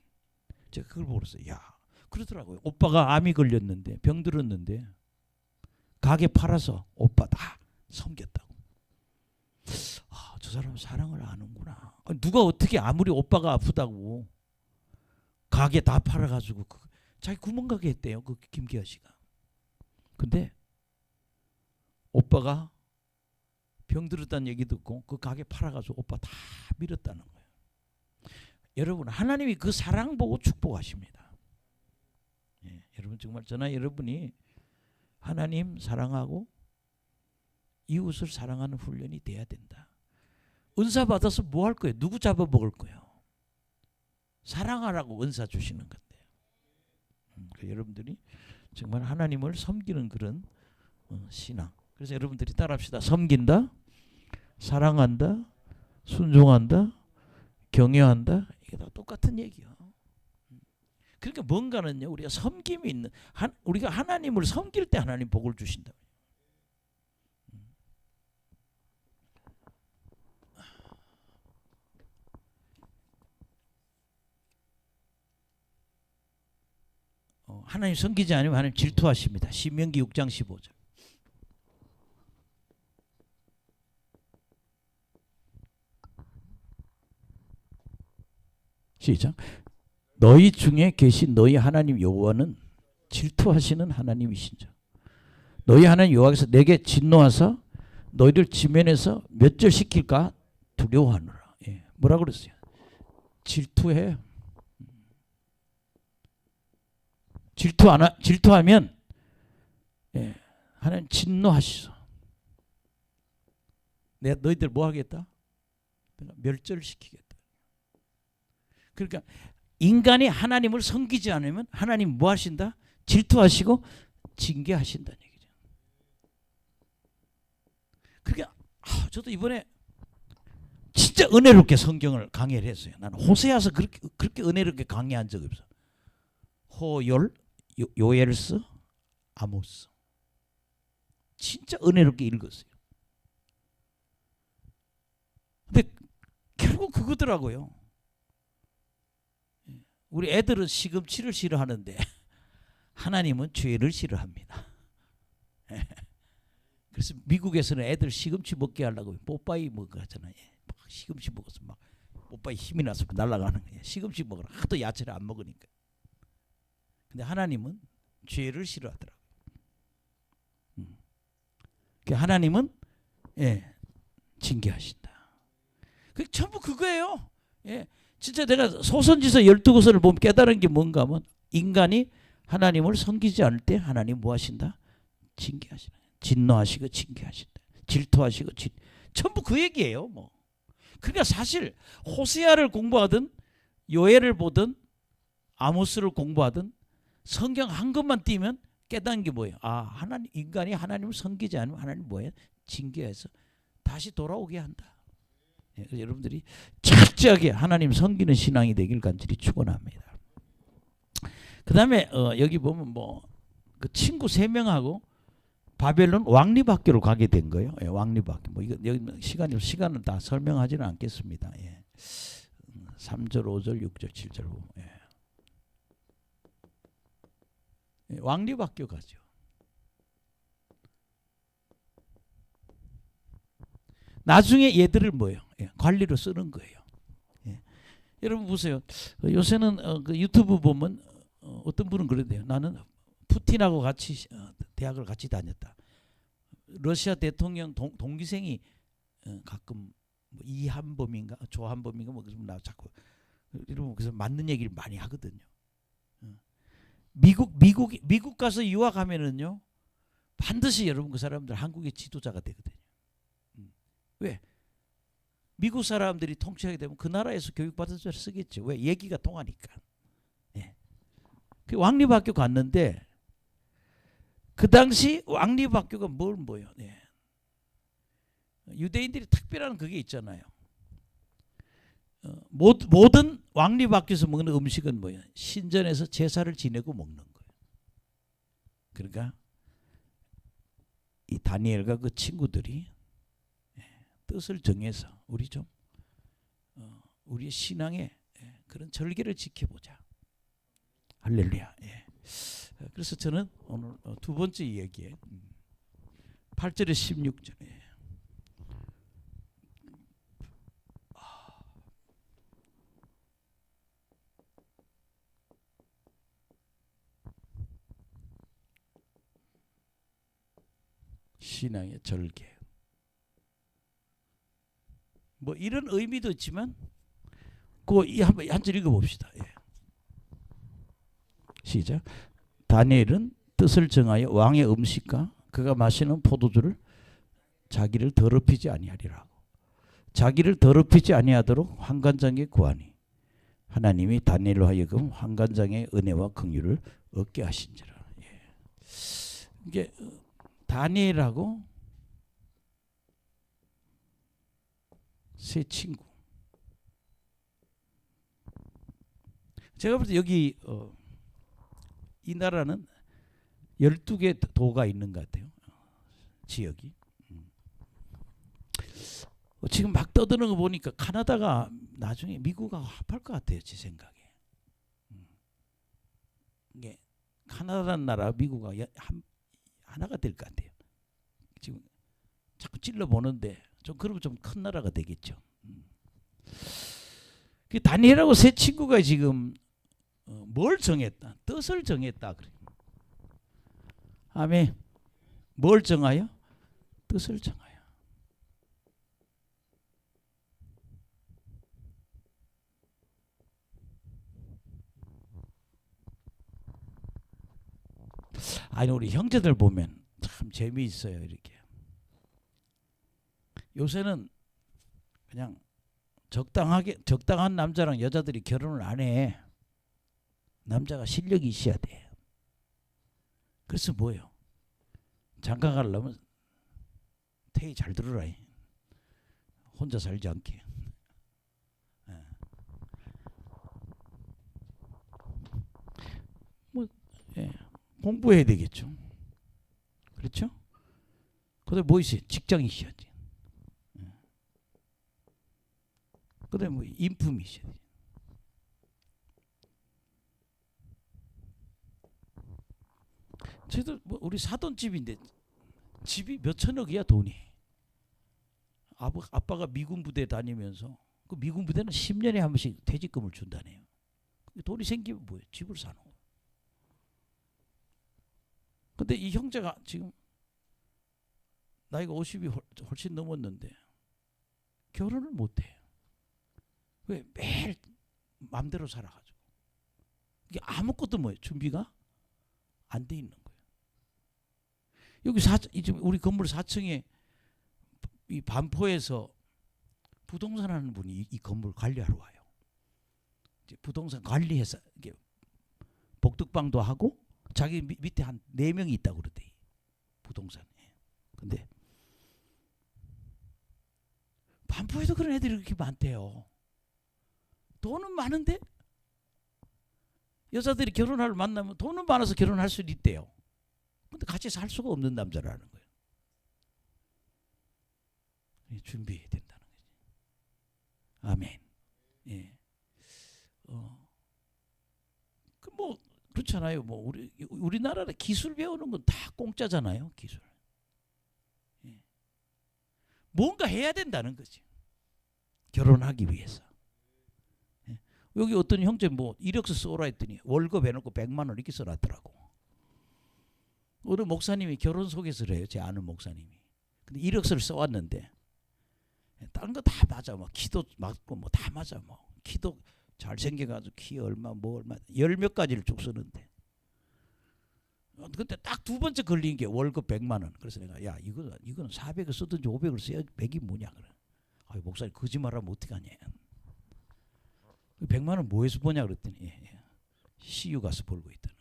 제가 그걸 보고서 야 그러더라고요. 오빠가 암이 걸렸는데 병들었는데 가게 팔아서 오빠 다 섬겼다고. 아, 저 사람 사랑을 아는구나. 누가 어떻게 아무리 오빠가 아프다고 가게 다 팔아가지고 자기 구멍가게 했대요. 그 김기아 씨가. 근데 오빠가 병들었다는 얘기 듣고 그 가게 팔아가지고 오빠 다 밀었다는 거예요. 여러분 하나님이 그 사랑 보고 축복하십니다. 예, 여러분 정말 저나 여러분이 하나님 사랑하고 이웃을 사랑하는 훈련이 돼야 된다. 은사 받아서 뭐 할 거예요? 누구 잡아먹을 거예요? 사랑하라고 은사 주시는 건데요. 여러분들이 정말 하나님을 섬기는 그런 신앙. 그래서 여러분들이 따라합시다. 섬긴다, 사랑한다, 순종한다, 경외한다. 이게 다 똑같은 얘기요. 그러니까 뭔가는요 우리가 섬김이 있는 우리가 하나님을 섬길 때 하나님 복을 주신다. 하나님 섬기지 않으면 하나님 질투하십니다. 신명기 6장 15절. 시작. 너희 중에 계신 너희 하나님 여호와는 질투하시는 하나님이신즉 너희 하나님 여호와께서 내게 진노하사 너희를 지면에서 몇 절 시킬까 두려워하노라. 예. 뭐라 그랬어요? 질투해. 질투하면 예, 하나님 진노하시소. 내가 너희들 뭐 하겠다? 멸절시키겠다. 그러니까 인간이 하나님을 섬기지 않으면 하나님 뭐 하신다? 질투하시고 징계하신다는 얘기죠. 그러니까 저도 이번에 진짜 은혜롭게 성경을 강의를 했어요. 나는 호세아서 그렇게 은혜롭게 강의한 적이 없어. 호열, 요엘스, 아모스. 진짜 은혜롭게 읽었어요. 근데 결국 그거더라고요. 우리 애들은 시금치를 싫어하는데 하나님은 죄를 싫어합니다. 그래서 미국에서는 애들 시금치 먹게 하려고 뽀빠이 먹었잖아요. 막 시금치 먹어서 막 뽀빠이 힘이 나서 날아가는 거예요. 시금치 먹으라. 하도 야채를 안 먹으니까. 근데 하나님은 죄를 싫어하더라고요. 하나님은 예, 징계하신다. 그 전부 그거예요. 예. 진짜 내가 소선지서 12권을 보면 깨달은 게 뭔가 하면 인간이 하나님을 섬기지 않을 때 하나님 뭐 하신다? 징계하신다. 진노하시고 징계하신다. 질투하시고 전부 그 얘기예요. 뭐. 그러니까 사실 호세아를 공부하든 요엘을 보든 아모스를 공부하든 성경 한 것만 띄면 깨닫는 게 뭐예요? 하나님 인간이 하나님을 섬기지 않으면 하나님 뭐예요? 징계해서 다시 돌아오게 한다. 예, 여러분들이 철저하게 하나님 섬기는 신앙이 되길 간절히 축원합니다. 그 다음에 여기 보면 뭐 그 친구 3명하고 바벨론 왕립학교로 가게 된 거예요. 예, 왕립학교. 뭐 이거 여기 시간을 다 설명하지는 않겠습니다. 예. 3절, 5절, 6절, 7절 보면. 예. 예, 왕립학교 가죠. 나중에 얘들을 뭐예요? 예, 관리로 쓰는 거예요. 예. 여러분 보세요. 요새는 그 유튜브 보면 어떤 분은 그러대요. 나는 푸틴하고 같이 대학을 같이 다녔다. 러시아 대통령 동기생이 가끔 뭐 이한범인가 조한범인가 뭐 나 자꾸 이러면 그래서 맞는 얘기를 많이 하거든요. 미국 가서 유학하면은요 반드시 여러분 그 사람들 한국의 지도자가 되거든요. 왜? 미국 사람들이 통치하게 되면 그 나라에서 교육받은 줄 쓰겠죠. 왜? 얘기가 통하니까. 예. 그 왕립학교 갔는데 그 당시 왕립학교가 뭐예요? 예. 유대인들이 특별한 그게 있잖아요. 모든 왕립 학교에서 먹는 음식은 뭐예요? 신전에서 제사를 지내고 먹는 거예요. 그러니까 이 다니엘과 그 친구들이 뜻을 정해서 우리 좀 우리의 신앙의 그런 절개를 지켜보자. 할렐루야. 그래서 저는 오늘 두 번째 이야기에 8절에 16절에 신앙의 절개. 뭐 이런 의미도 있지만 그 한 절 읽어봅시다. 시작. 다니엘은 뜻을 정하여 왕의 음식과 그가 마시는 포도주를 자기를 더럽히지 아니하리라고. 자기를 더럽히지 아니하도록 환관장에 구하니 하나님이 다니엘로 하여금 환관장의 은혜와 긍휼을 얻게 하신지라. 이게 다니엘하고 세 친구. 제가 볼 때 여기 이 나라는 12개 도가 있는 것 같아요. 지역이. 지금 막 떠드는 거 보니까 카나다가 나중에 미국하고 합할 것 같아요. 제 생각에. 이게 카나다라는 나라 미국하고 하나가 될 것 같아요. 지금 자꾸 찔러보는데 좀 그러면 좀 큰 나라가 되겠죠. 그 다니엘하고 세 친구가 지금 뭘 정했다? 뜻을 정했다. 그래. 아멘. 뭘 정하여? 뜻을 정하여. 아니 우리 형제들 보면 참 재미있어요. 이렇게 요새는 그냥 적당한 남자랑 여자들이 결혼을 안 해. 남자가 실력이 있어야 돼. 그래서 뭐예요? 장가 가려면 태희 잘 들어라. 혼자 살지 않게. 공부해야 되겠죠. 그렇죠? 그다음에 뭐 있어요? 직장이 있어야지. 그다음에 뭐 인품이 있어야지. 저희도 뭐 우리 사돈 집인데 집이 몇 천억이야 돈이. 아빠가 미군 부대 다니면서 그 미군 부대는 10년에 한 번씩 퇴직금을 준다네요. 돈이 생기면 뭐예요? 집을 사는 거예요. 근데 이 형제가 지금 나이가 50이 훨씬 넘었는데 결혼을 못해. 왜? 매일 마음대로 살아가지고. 이게 아무것도 뭐예요? 준비가 안 돼 있는 거예요. 여기 우리 건물 4층에 이 반포에서 부동산 하는 분이 이 건물 관리하러 와요. 이제 부동산 관리해서 이게 복덕방도 하고 자기 밑에 한 4명이 있다고 그러대. 부동산에. 근데 반포에도 그런 애들이 그렇게 많대요. 돈은 많은데 여자들이 결혼할 만나면 돈은 많아서 결혼할 수도 있대요. 근데 같이 살 수가 없는 남자라는 거예요. 준비해야 된다는 거지. 아멘. 예. 뭐 그렇잖아요. 뭐 우리나라는 기술 배우는 건 다 공짜잖아요. 기술. 예. 뭔가 해야 된다는 거지. 결혼하기 위해서. 예. 여기 어떤 형제 뭐 이력서 써라 했더니 월급 해놓고 100만 원 이렇게 써놨더라고. 어느 목사님이 결혼 소개서를 해요. 제 아는 목사님이. 근데 이력서를 써왔는데 다른 거 다 맞아. 뭐 키도 맞고 뭐 다 맞아. 뭐 키도 잘생겨가지고 키 얼마 뭐 얼마 10몇 가지를 쭉 쓰는데 근데 딱 두 번째 걸린 게 월급 100만 원. 그래서 내가 야 이거는 400을 쓰든지 500을 써야 100이 뭐냐 그래. 아유 목사님 거짓말하면 어떡하냐. 100만 원 뭐해서 버냐 그랬더니 CU 가서 벌고 있다는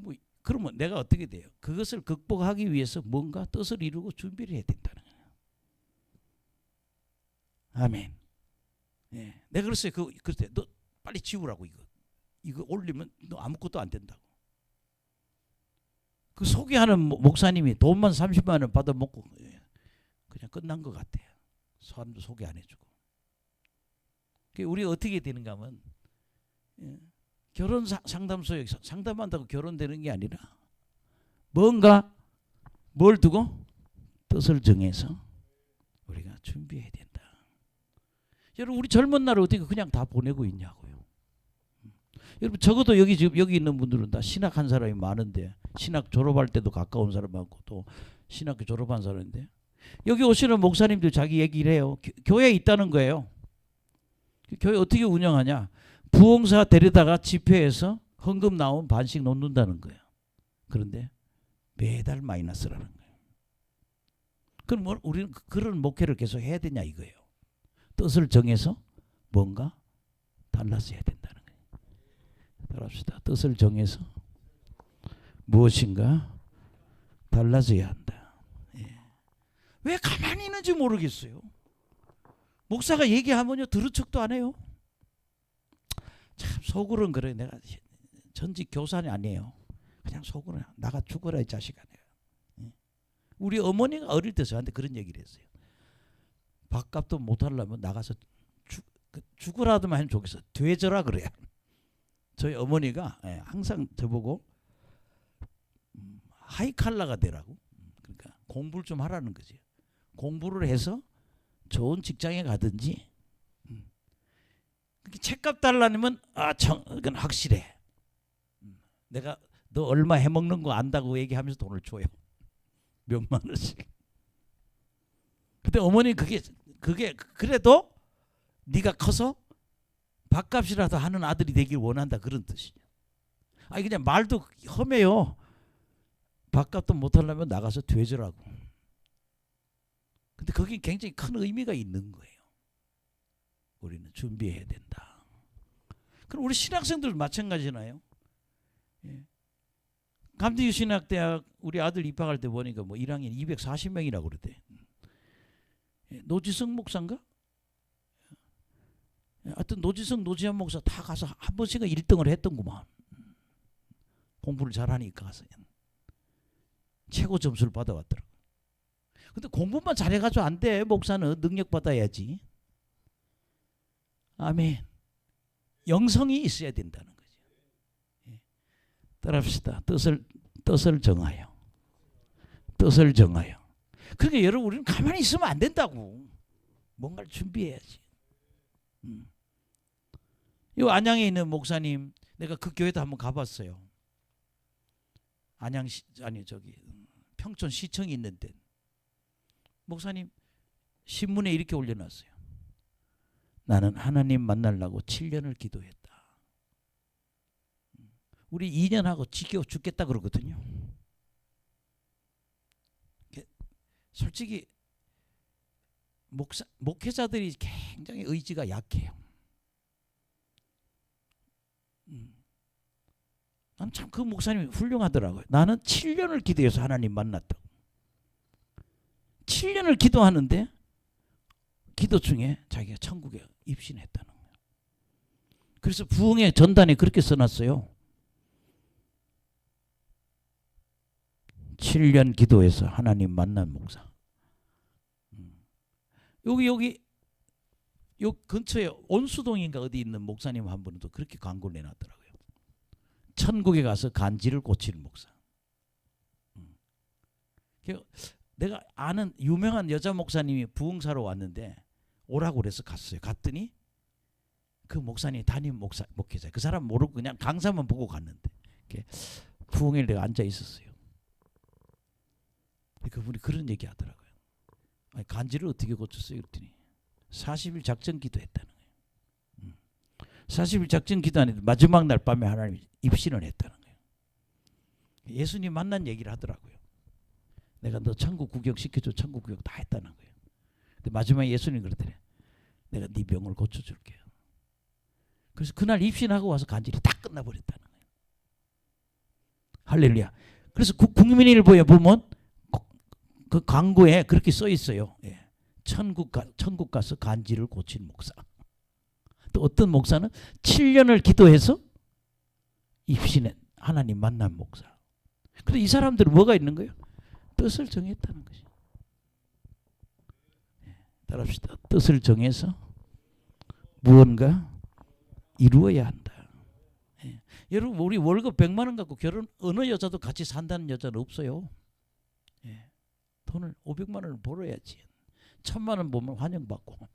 거야. 그러면 내가 어떻게 돼요? 그것을 극복하기 위해서 뭔가 뜻을 이루고 준비를 해야 된다는 거예요. 아멘. 예. 내가 그랬어요. 그때 너 빨리 지우라고 이거 올리면 너 아무것도 안 된다고. 그 소개하는 목사님이 돈만 30만 원 받아 먹고 그냥 끝난 것 같아요. 사람도 소개 안 해주고. 우리 어떻게 되는가 하면 결혼 상담소에 상담한다고 결혼되는 게 아니라 뭔가 뭘 두고 뜻을 정해서 우리가 준비해야 된다. 여러분 우리 젊은 날 어떻게 그냥 다 보내고 있냐고요. 여러분 적어도 여기 있는 분들은 다 신학한 사람이 많은데 신학 졸업할 때도 가까운 사람 많고 또 신학교 졸업한 사람인데 여기 오시는 목사님들 자기 얘기를 해요. 교회에 있다는 거예요. 교회 어떻게 운영하냐. 부흥사 데려다가 집회에서 헌금 나오면 반씩 놓는다는 거예요. 그런데 매달 마이너스라는 거예요. 그럼 우리는 그런 목회를 계속 해야 되냐 이거예요. 뜻을 정해서 뭔가 달라져야 된다는 거예요. 따라합시다. 뜻을 정해서 무엇인가 달라져야 한다. 예. 왜 가만히 있는지 모르겠어요. 목사가 얘기하면요 들은 척도 안 해요. 참 속으로는 그래. 내가 전직 교사는 아니에요. 그냥 속으로 나가 죽어라 이 자식아. 내가. 우리 어머니가 어릴 때 저한테 그런 얘기를 했어요. 밥값도 못 하려면 나가서 죽으라도만 하면 좋겠어. 되져라 그래요. 저희 어머니가 항상 저보고 하이칼라가 되라고. 그러니까 공부를 좀 하라는 거지. 공부를 해서 좋은 직장에 가든지. 책값 달라면 그건 확실해. 내가 너 얼마 해먹는 거 안다고 얘기하면서 돈을 줘요. 몇만 원씩. 근데 어머니 그게 그래도 네가 커서 밥값이라도 하는 아들이 되길 원한다 그런 뜻이야. 아니 그냥 말도 험해요. 밥값도 못 하려면 나가서 되져라고. 근데 거기 굉장히 큰 의미가 있는 거예요. 우리는 준비해야 된다. 그럼 우리 신학생들 마찬가지잖아요. 예. 감리교 신학대학 우리 아들 입학할 때 보니까 뭐 1학년 240명이라고 그러대. 노지성 목사인가? 하여튼 노지성 노지한 목사 다 가서 한 번씩은 1등을 했던구만. 공부를 잘하니까 가서 최고 점수를 받아왔더라고. 근데 공부만 잘해가지고 안 돼. 목사는 능력 받아야지. 아멘. 영성이 있어야 된다는 거죠. 따라합시다. 뜻을 정하여. 뜻을 정하여. 그러니까 여러분 우리는 가만히 있으면 안 된다고. 뭔가를 준비해야지. 이 안양에 있는 목사님 내가 그 교회도 한번 가봤어요. 평촌 시청이 있는데 목사님 신문에 이렇게 올려놨어요. 나는 하나님 만나려고 7년을 기도했다. 우리 2년 하고 지겨워 죽겠다 그러거든요. 솔직히 목회자들이 굉장히 의지가 약해요. 난 참 그 목사님이 훌륭하더라고요. 나는 7년을 기도해서 하나님 만났다고. 7년을 기도하는데 기도 중에 자기가 천국에 입신했다는 거예요. 그래서 부흥의 전단에 그렇게 써놨어요. 7년 기도해서 하나님 만난 목사. 여기 요 근처에 온수동인가 어디 있는 목사님 한 분은 또 그렇게 광고를 내놨더라고요. 천국에 가서 간지를 고치는 목사. 내가 아는 유명한 여자 목사님이 부흥사로 왔는데 오라고 그래서 갔어요. 갔더니 그 목사님이 담임 목회자. 그 사람 모르고 그냥 강사만 보고 갔는데 부흥회에 내가 앉아 있었어요. 그분이 그런 얘기 하더라고요. 아니, 간지를 어떻게 고쳤어요? 그랬더니 40일 작전 기도했다는 거예요. 40일 작전 기도하는데 마지막 날 밤에 하나님이 입신을 했다는 거예요. 예수님 만난 얘기를 하더라고요. 내가 너 천국 구경 시켜줘. 천국 구경 다 했다는 거예요. 근데 마지막에 예수님 그러더래. 내가 네 병을 고쳐줄게요. 그래서 그날 입신하고 와서 간질이 다 끝나버렸다는 거예요. 할렐루야. 그래서 국민일보에 보면 그 광고에 그렇게 써 있어요. 예. 천국 가서 간지를 고친 목사. 또 어떤 목사는 7년을 기도해서 입신한 하나님 만난 목사. 그런데 이 사람들은 뭐가 있는 거예요? 뜻을 정했다는 것이. 따라합시다. 뜻을 정해서 무언가 이루어야 한다. 여러분, 우리 월급 100만 원 갖고 결혼 어느 여자도 같이 산다는 여자는 없어요. 돈을 500만 원을 벌어야지. 1000만 원 보면 환영받고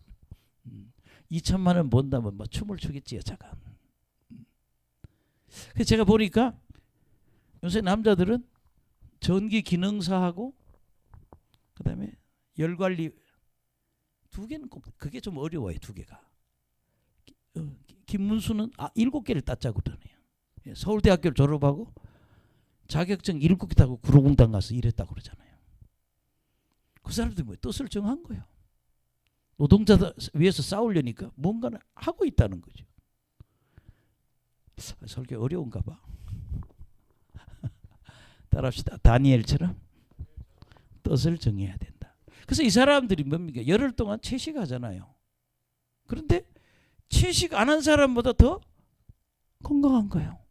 2000만 원 번다면 뭐 춤을 추겠지 여자가. 그래서 제가 보니까 요새 남자들은 전기 기능사하고 그다음에 열관리 두 개는 꼭 그게 좀 어려워요. 두 개가. 김문수는 7개를 땄자고 그러네요. 서울대학교를 졸업하고 자격증 7개 타고 구로공단 가서 일했다고 그러잖아요. 그 사람들이 뭐 뜻을 정한 거예요. 노동자들 위해서 싸우려니까 뭔가를 하고 있다는 거죠. 설교 어려운가 봐. 따라합시다. 다니엘처럼 뜻을 정해야 된다. 그래서 이 사람들이 뭡니까? 열흘 동안 채식하잖아요. 그런데 채식 안 한 사람보다 더 건강한 거예요.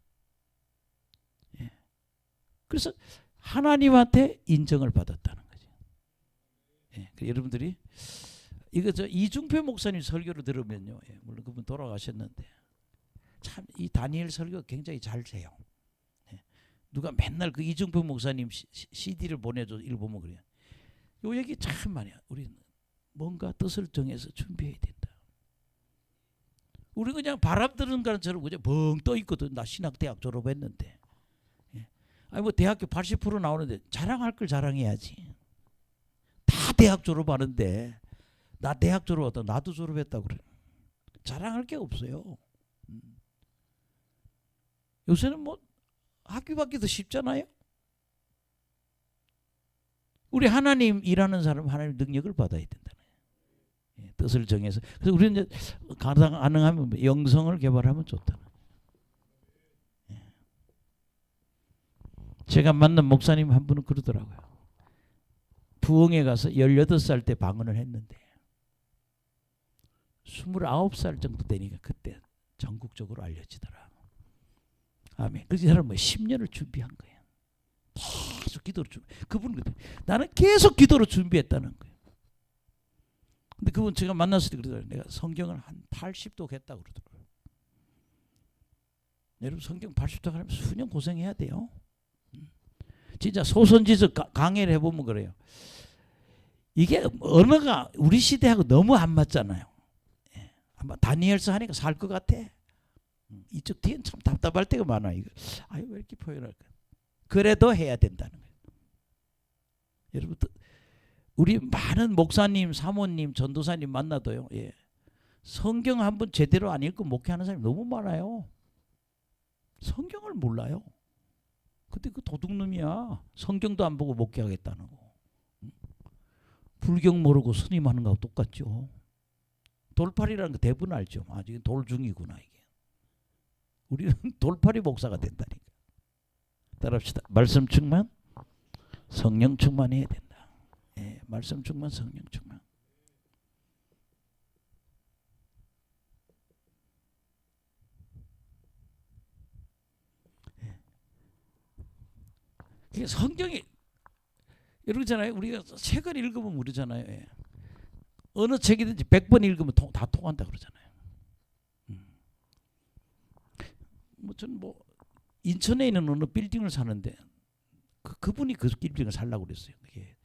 그래서 하나님한테 인정을 받았다는 거죠. 여러분들이 이거 이중표 목사님 설교를 들으면요, 물론 그분 돌아가셨는데 참 이 다니엘 설교 굉장히 잘 돼요. 누가 맨날 그 이중표 목사님 CD를 보내줘 읽어보면 그래요. 요 얘기 참 많이야. 우리는 뭔가 뜻을 정해서 준비해야 된다. 우리 그냥 바람 드는 것처럼 그냥 벙 떠 있거든. 나 신학대학 졸업했는데. 아니 뭐 대학교 80% 나오는데 자랑할 걸 자랑해야지. 다 대학 졸업하는데 나 대학 졸업하다 나도 졸업했다고 그래. 자랑할 게 없어요. 요새는 뭐 학교 받기도 쉽잖아요. 우리 하나님 일하는 사람 하나님 능력을 받아야 된다는 거예요. 뜻을 정해서. 그래서 우리는 이제 가능하면 영성을 개발하면 좋다. 제가 만난 목사님 한 분은 그러더라고요. 부흥에 가서 18살 때 방언을 했는데 29살 정도 되니까 그때 전국적으로 알려지더라. 아멘. 그 사람은 10년을 준비한 거예요. 계속 기도로 그분은 나는 계속 기도로 준비했다는 거예요. 근데 그분 제가 만났을 때 그러더라고요. 내가 성경을 한 80독 했다고 그러더라고요. 여러분 성경 80독 하려면 수년 고생해야 돼요. 진짜 소선지서 강의를 해보면 그래요. 이게 언어가 우리 시대하고 너무 안 맞잖아요. 아마 다니엘서 하니까 살 것 같아. 이쪽 뒤엔 참 답답할 때가 많아. 이거 아유 왜 이렇게 표현할까? 그래도 해야 된다는 거예요. 여러분 우리 많은 목사님, 사모님, 전도사님 만나도요. 성경 한번 제대로 안 읽고 목회하는 사람이 너무 많아요. 성경을 몰라요. 근데 그 도둑놈이야. 성경도 안 보고 목회하겠다는 거. 불경 모르고 스님하는 거하고 똑같죠. 돌팔이라는 거 대부분 알죠. 지금 돌중이구나 이게. 우리는 돌팔이 목사가 된다니까. 따라합시다. 말씀 충만, 성령 충만해야 된다. 말씀 충만, 성령 충만. 이게 성경이 이러잖아요. 우리가 책을 읽으면 모르잖아요. 어느 책이든지 100번 읽으면 다 통한다 그러잖아요. 저는 인천에 있는 어느 빌딩을 사는데 그분이 그 빌딩을 살라고 그랬어요. 그게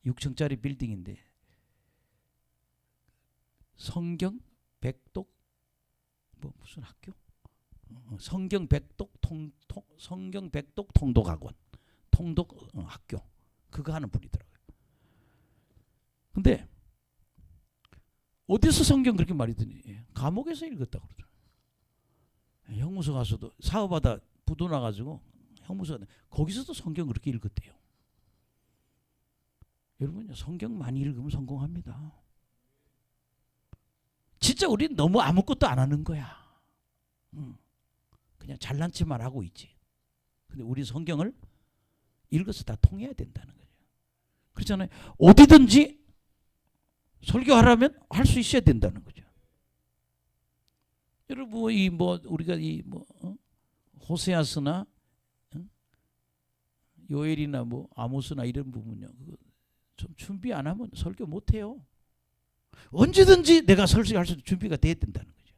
6층짜리 빌딩인데 성경 백독 무슨 학교? 성경 백독 성경 백독 통독학원 통독 학교 그거 하는 분이더라고요. 근데 어디서 성경 그렇게 말했더니 감옥에서 읽었다고 그러더라고요. 형무소 가서도 사업하다 부도 나가지고 형무소 거기서도 성경 그렇게 읽었대요. 여러분 성경 많이 읽으면 성공합니다. 진짜 우리는 너무 아무것도 안 하는 거야. 그냥 잘난 체만 하고 있지. 근데 우리 성경을 읽어서 다 통해야 된다는 거예요. 그렇잖아요. 어디든지 설교하라면 할 수 있어야 된다는 거죠. 여러분 이 뭐 우리가 이 뭐 호세아스나 요엘이나 뭐 아모스나 이런 부분요. 좀 준비 안 하면 설교 못 해요. 언제든지 내가 설교할 수 있는 준비가 돼야 된다는 거죠.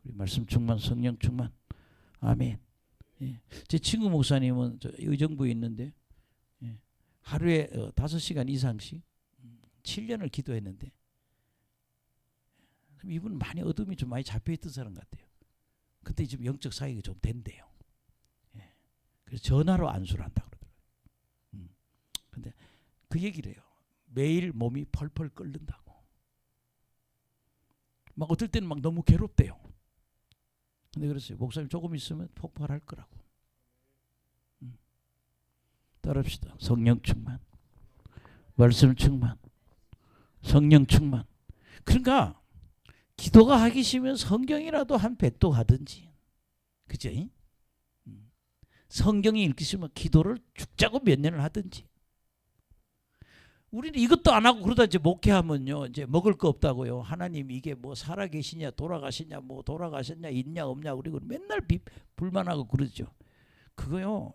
우리 말씀 충만, 성령 충만. 아멘. 예. 제 친구 목사님은 저 의정부에 있는데 하루에 5시간 이상씩 7년을 기도했는데 이분은 많이 어둠이 좀 많이 잡혀있던 사람 같아요. 그때 지금 영적 사역이 좀 된대요. 예. 그래서 전화로 안수를 한다고 그러더라고요. 근데 그 얘기를 해요. 매일 몸이 펄펄 끓는다고. 막 어떨 때는 막 너무 괴롭대요. 근데 그랬어요. 목사님 조금 있으면 폭발할 거라고. 따라합시다. 성령 충만, 말씀 충만, 성령 충만. 그러니까 기도가 하기 싫으면 성경이라도 한 배또 하든지, 그죠? 성경이 읽기 싫으면 기도를 죽자고 몇 년을 하든지. 우리는 이것도 안 하고 그러다 이제 목회하면요, 이제 먹을 거 없다고요. 하나님 이게 뭐 살아 계시냐, 돌아가시냐, 뭐 돌아가셨냐, 있냐 없냐, 그리고 맨날 불만하고 그러죠. 그거요,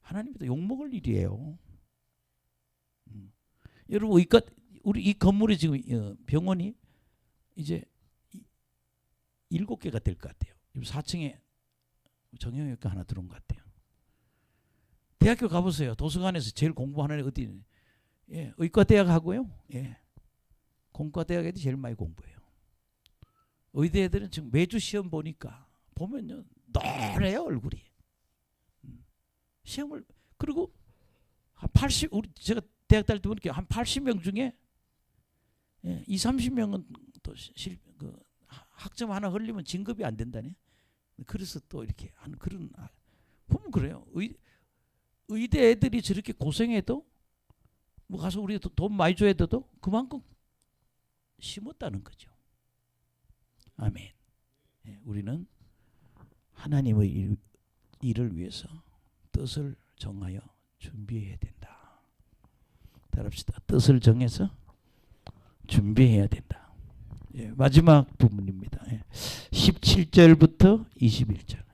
하나님도 욕 먹을 일이에요. 여러분 우리 이 건물이 지금 병원이 이제 7개가 될 것 같아요. 4층에 정형외과 하나 들어온 것 같아요. 대학교 가보세요. 도서관에서 제일 공부하는 애 어디? 예, 의과대학 하고요. 예, 공과대학 애들이 제일 많이 공부해요. 의대 애들은 지금 매주 시험 보면요 노래요 얼굴이. 시험을 그리고 한 80 우리 제가 대학 다닐 때 보니까 한 80명 중에 20-30명은 또 학점 하나 흘리면 진급이 안 된다네. 그래서 또 이렇게 하는 그런 보면 그래요. 의대 애들이 저렇게 고생해도 뭐 가서 우리 돈 많이 줘야 돼도 그만큼 심었다는 거죠. 아멘. 우리는 하나님의 일을 위해서 뜻을 정하여 준비해야 된다. 따라합시다. 뜻을 정해서 준비해야 된다. 예, 마지막 부분입니다. 17절부터 21절.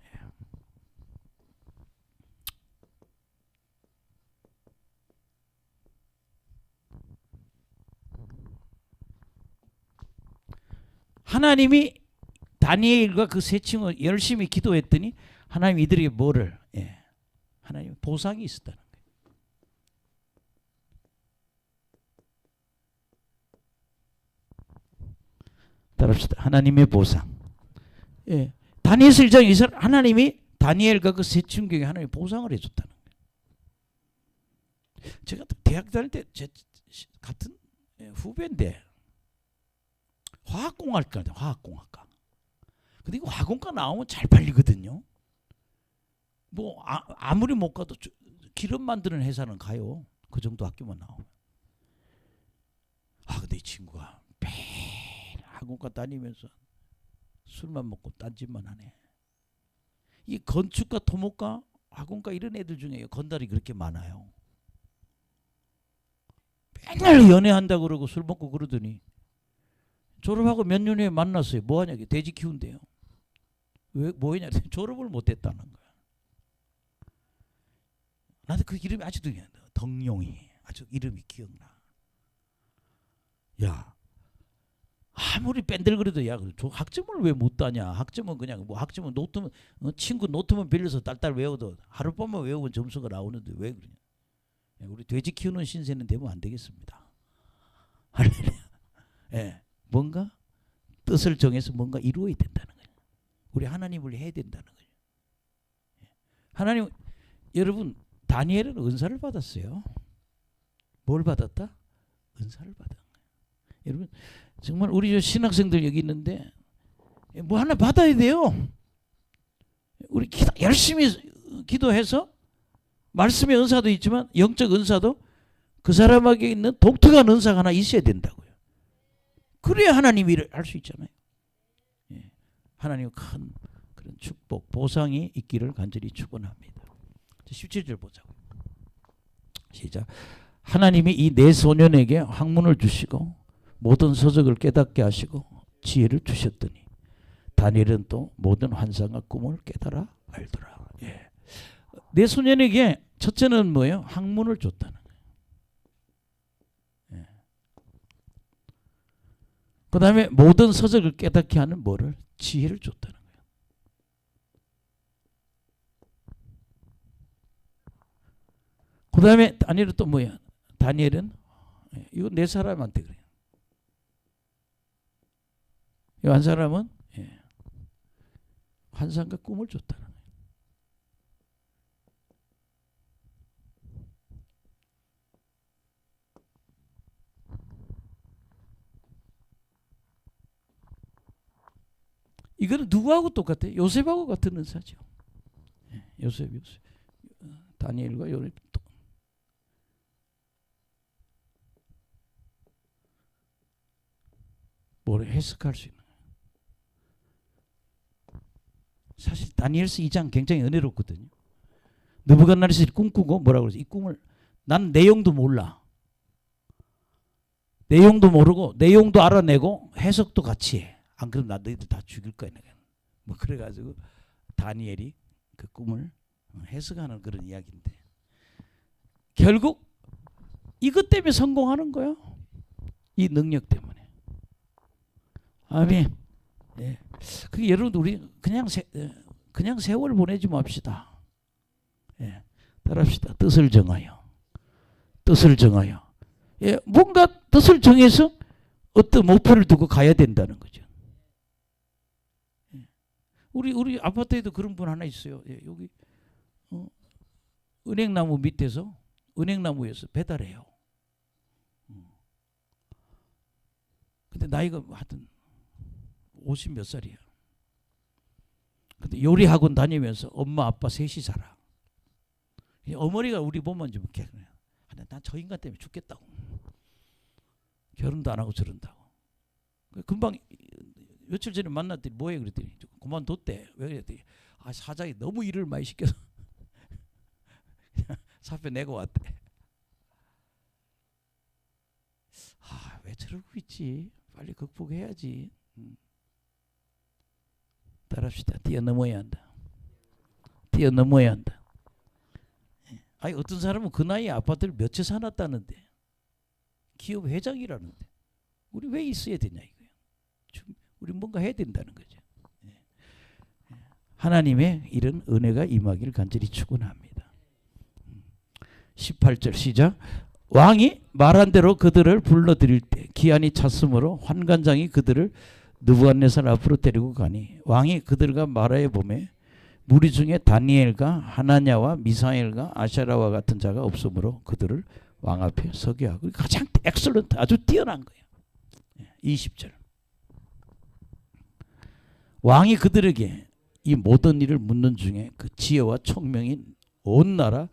하나님이 다니엘과 그 세 친구 열심히 기도했더니 하나님 이들에게 뭐를 하나님 보상이 있었다는 거예요. 따라합시다. 하나님의 보상. 예. 다니엘 1장에서 하나님이 다니엘과 그 세 친구에게 하나님 보상을 해줬다는 거예요. 제가 대학 다닐 때 제 같은 후배인데 화학공학과. 근데 이거 화공과 나오면 잘 팔리거든요. 뭐 아무리 못 가도 기름 만드는 회사는 가요. 그 정도 학교만 나오면. 근데 이 친구가 매일 학원과 다니면서 술만 먹고 딴짓만 하네. 이 건축가, 토목가, 학원가 이런 애들 중에 건달이 그렇게 많아요. 맨날 연애한다고 그러고 술 먹고 그러더니 졸업하고 몇 년 후에 만났어요. 뭐하냐? 돼지 키운대요. 왜 뭐했냐? 졸업을 못했다는 거야. 나도 그 이름이 아직도 기억나. 덕용이 아주 이름이 기억나. 야, 아무리 뺀들거려도 야, 저 학점을 왜 못 따냐? 학점은 그냥 뭐 학점은 노트면 친구 노트만 빌려서 딸딸 외워도 하룻밤만 외우면 점수가 나오는데 왜 그러냐? 야, 우리 돼지 키우는 신세는 되면 안 되겠습니다. 할렐루야. 예, 뭔가 뜻을 정해서 뭔가 이루어야 된다는 거예요. 우리 하나님을 해야 된다는 거예요. 하나님, 여러분 다니엘은 은사를 받았어요. 뭘 받았다? 은사를 받은 거예요. 여러분 정말 우리 신학생들 여기 있는데 뭐 하나 받아야 돼요. 우리 열심히 기도해서 말씀의 은사도 있지만 영적 은사도 그 사람에게 있는 독특한 은사가 하나 있어야 된다고요. 그래야 하나님 일을 할 수 있잖아요. 하나님 큰 그런 축복, 보상이 있기를 간절히 축원합니다. 17절 보자고요. 시작. 하나님이 이 네 소년에게 학문을 주시고 모든 서적을 깨닫게 하시고 지혜를 주셨더니 다니엘은 또 모든 환상과 꿈을 깨달아 알더라. 예. 네 소년에게 첫째는 뭐예요? 학문을 줬다는 거예요. 예. 그 다음에 모든 서적을 깨닫게 하는 뭐를? 지혜를 줬다는 거예요. 그 다음에 다니엘은 또 뭐야? 다니엘은 이거 네 사람한테 그래요. 이 한 사람은 환상과 꿈을 줬다는 거예요. 이거는 누구하고 똑같아요? 요셉하고 같은 은사죠. 요셉. 다니엘과 요셉. 뭘 해석할 수 있는 거예요. 사실 다니엘서 2장 굉장히 은혜롭거든요. 느부갓네살이 꿈꾸고 뭐라고 그러지? 이 꿈을 난 내용도 몰라. 내용도 모르고 내용도 알아내고 해석도 같이 해. 안 그러면 나 너희들 다 죽일 거야. 뭐 그래가지고 다니엘이 그 꿈을 해석하는 그런 이야기인데 결국 이것 때문에 성공하는 거야. 이 능력 때문에. 아멘. 예. 그 여러분 우리 그냥 세월 보내지 맙시다. 예. 따라합시다. 뜻을 정하여. 예. 뭔가 뜻을 정해서 어떤 목표를 두고 가야 된다는 거죠. 예. 우리 아파트에도 그런 분 하나 있어요. 예. 여기 은행나무 밑에서 은행나무에서 배달해요. 근데 나이가 하여튼 50 몇 살이야. 근데 요리학원 다니면서 엄마 아빠 셋이 살아. 어머니가 우리 보면 좀 이렇게 난 저 인간 때문에 죽겠다고. 결혼도 안 하고 저런다고. 금방 며칠 전에 만났더니 뭐해 그랬더니 그만뒀대. 왜 그랬더니 사장이 너무 일을 많이 시켜서 사표 내고 왔대. 왜 저러고 있지? 빨리 극복해야지. 따라합시다. 뛰어넘어야 한다. 아니 어떤 사람은 그 나이에 아파트를 몇 채 사놨다는데 기업 회장이라는데 우리 왜 있어야 되냐 이거예요. 우리 뭔가 해야 된다는 거죠. 하나님의 이런 은혜가 임하기를 간절히 축원합니다. 18절 시작. 왕이 말한 대로 그들을 불러들일 때 기한이 찼으므로 환관장이 그들을 느부갓네살 앞으로 데리고 가니 왕이 그들과 말하여 보매 무리 중에 다니엘과 하나냐와 미사엘과 아샤라와 같은 자가 없으므로 그들을 왕 앞에 서게 하고 가장 엑셀런트 아주 뛰어난 거예요. 20절. 왕이 그들에게 이 모든 일을 묻는 중에 그 지혜와 총명이 온 나라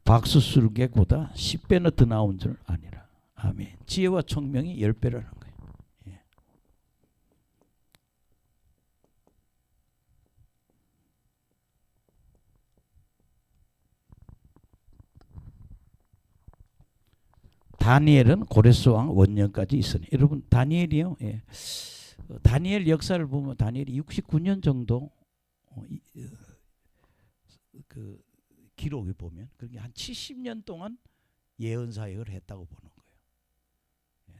박수술객보다 10배나 더 나온 줄 아니라. 아멘. 지혜와 총명이 10배라는 거예요. 다니엘은 고레스 왕 원년까지 있으니 여러분 다니엘이요. 예. 다니엘 역사를 보면 다니엘이 69년 정도 그 기록을 보면 그게 한 70년 동안 예언 사역을 했다고 보는 거예요.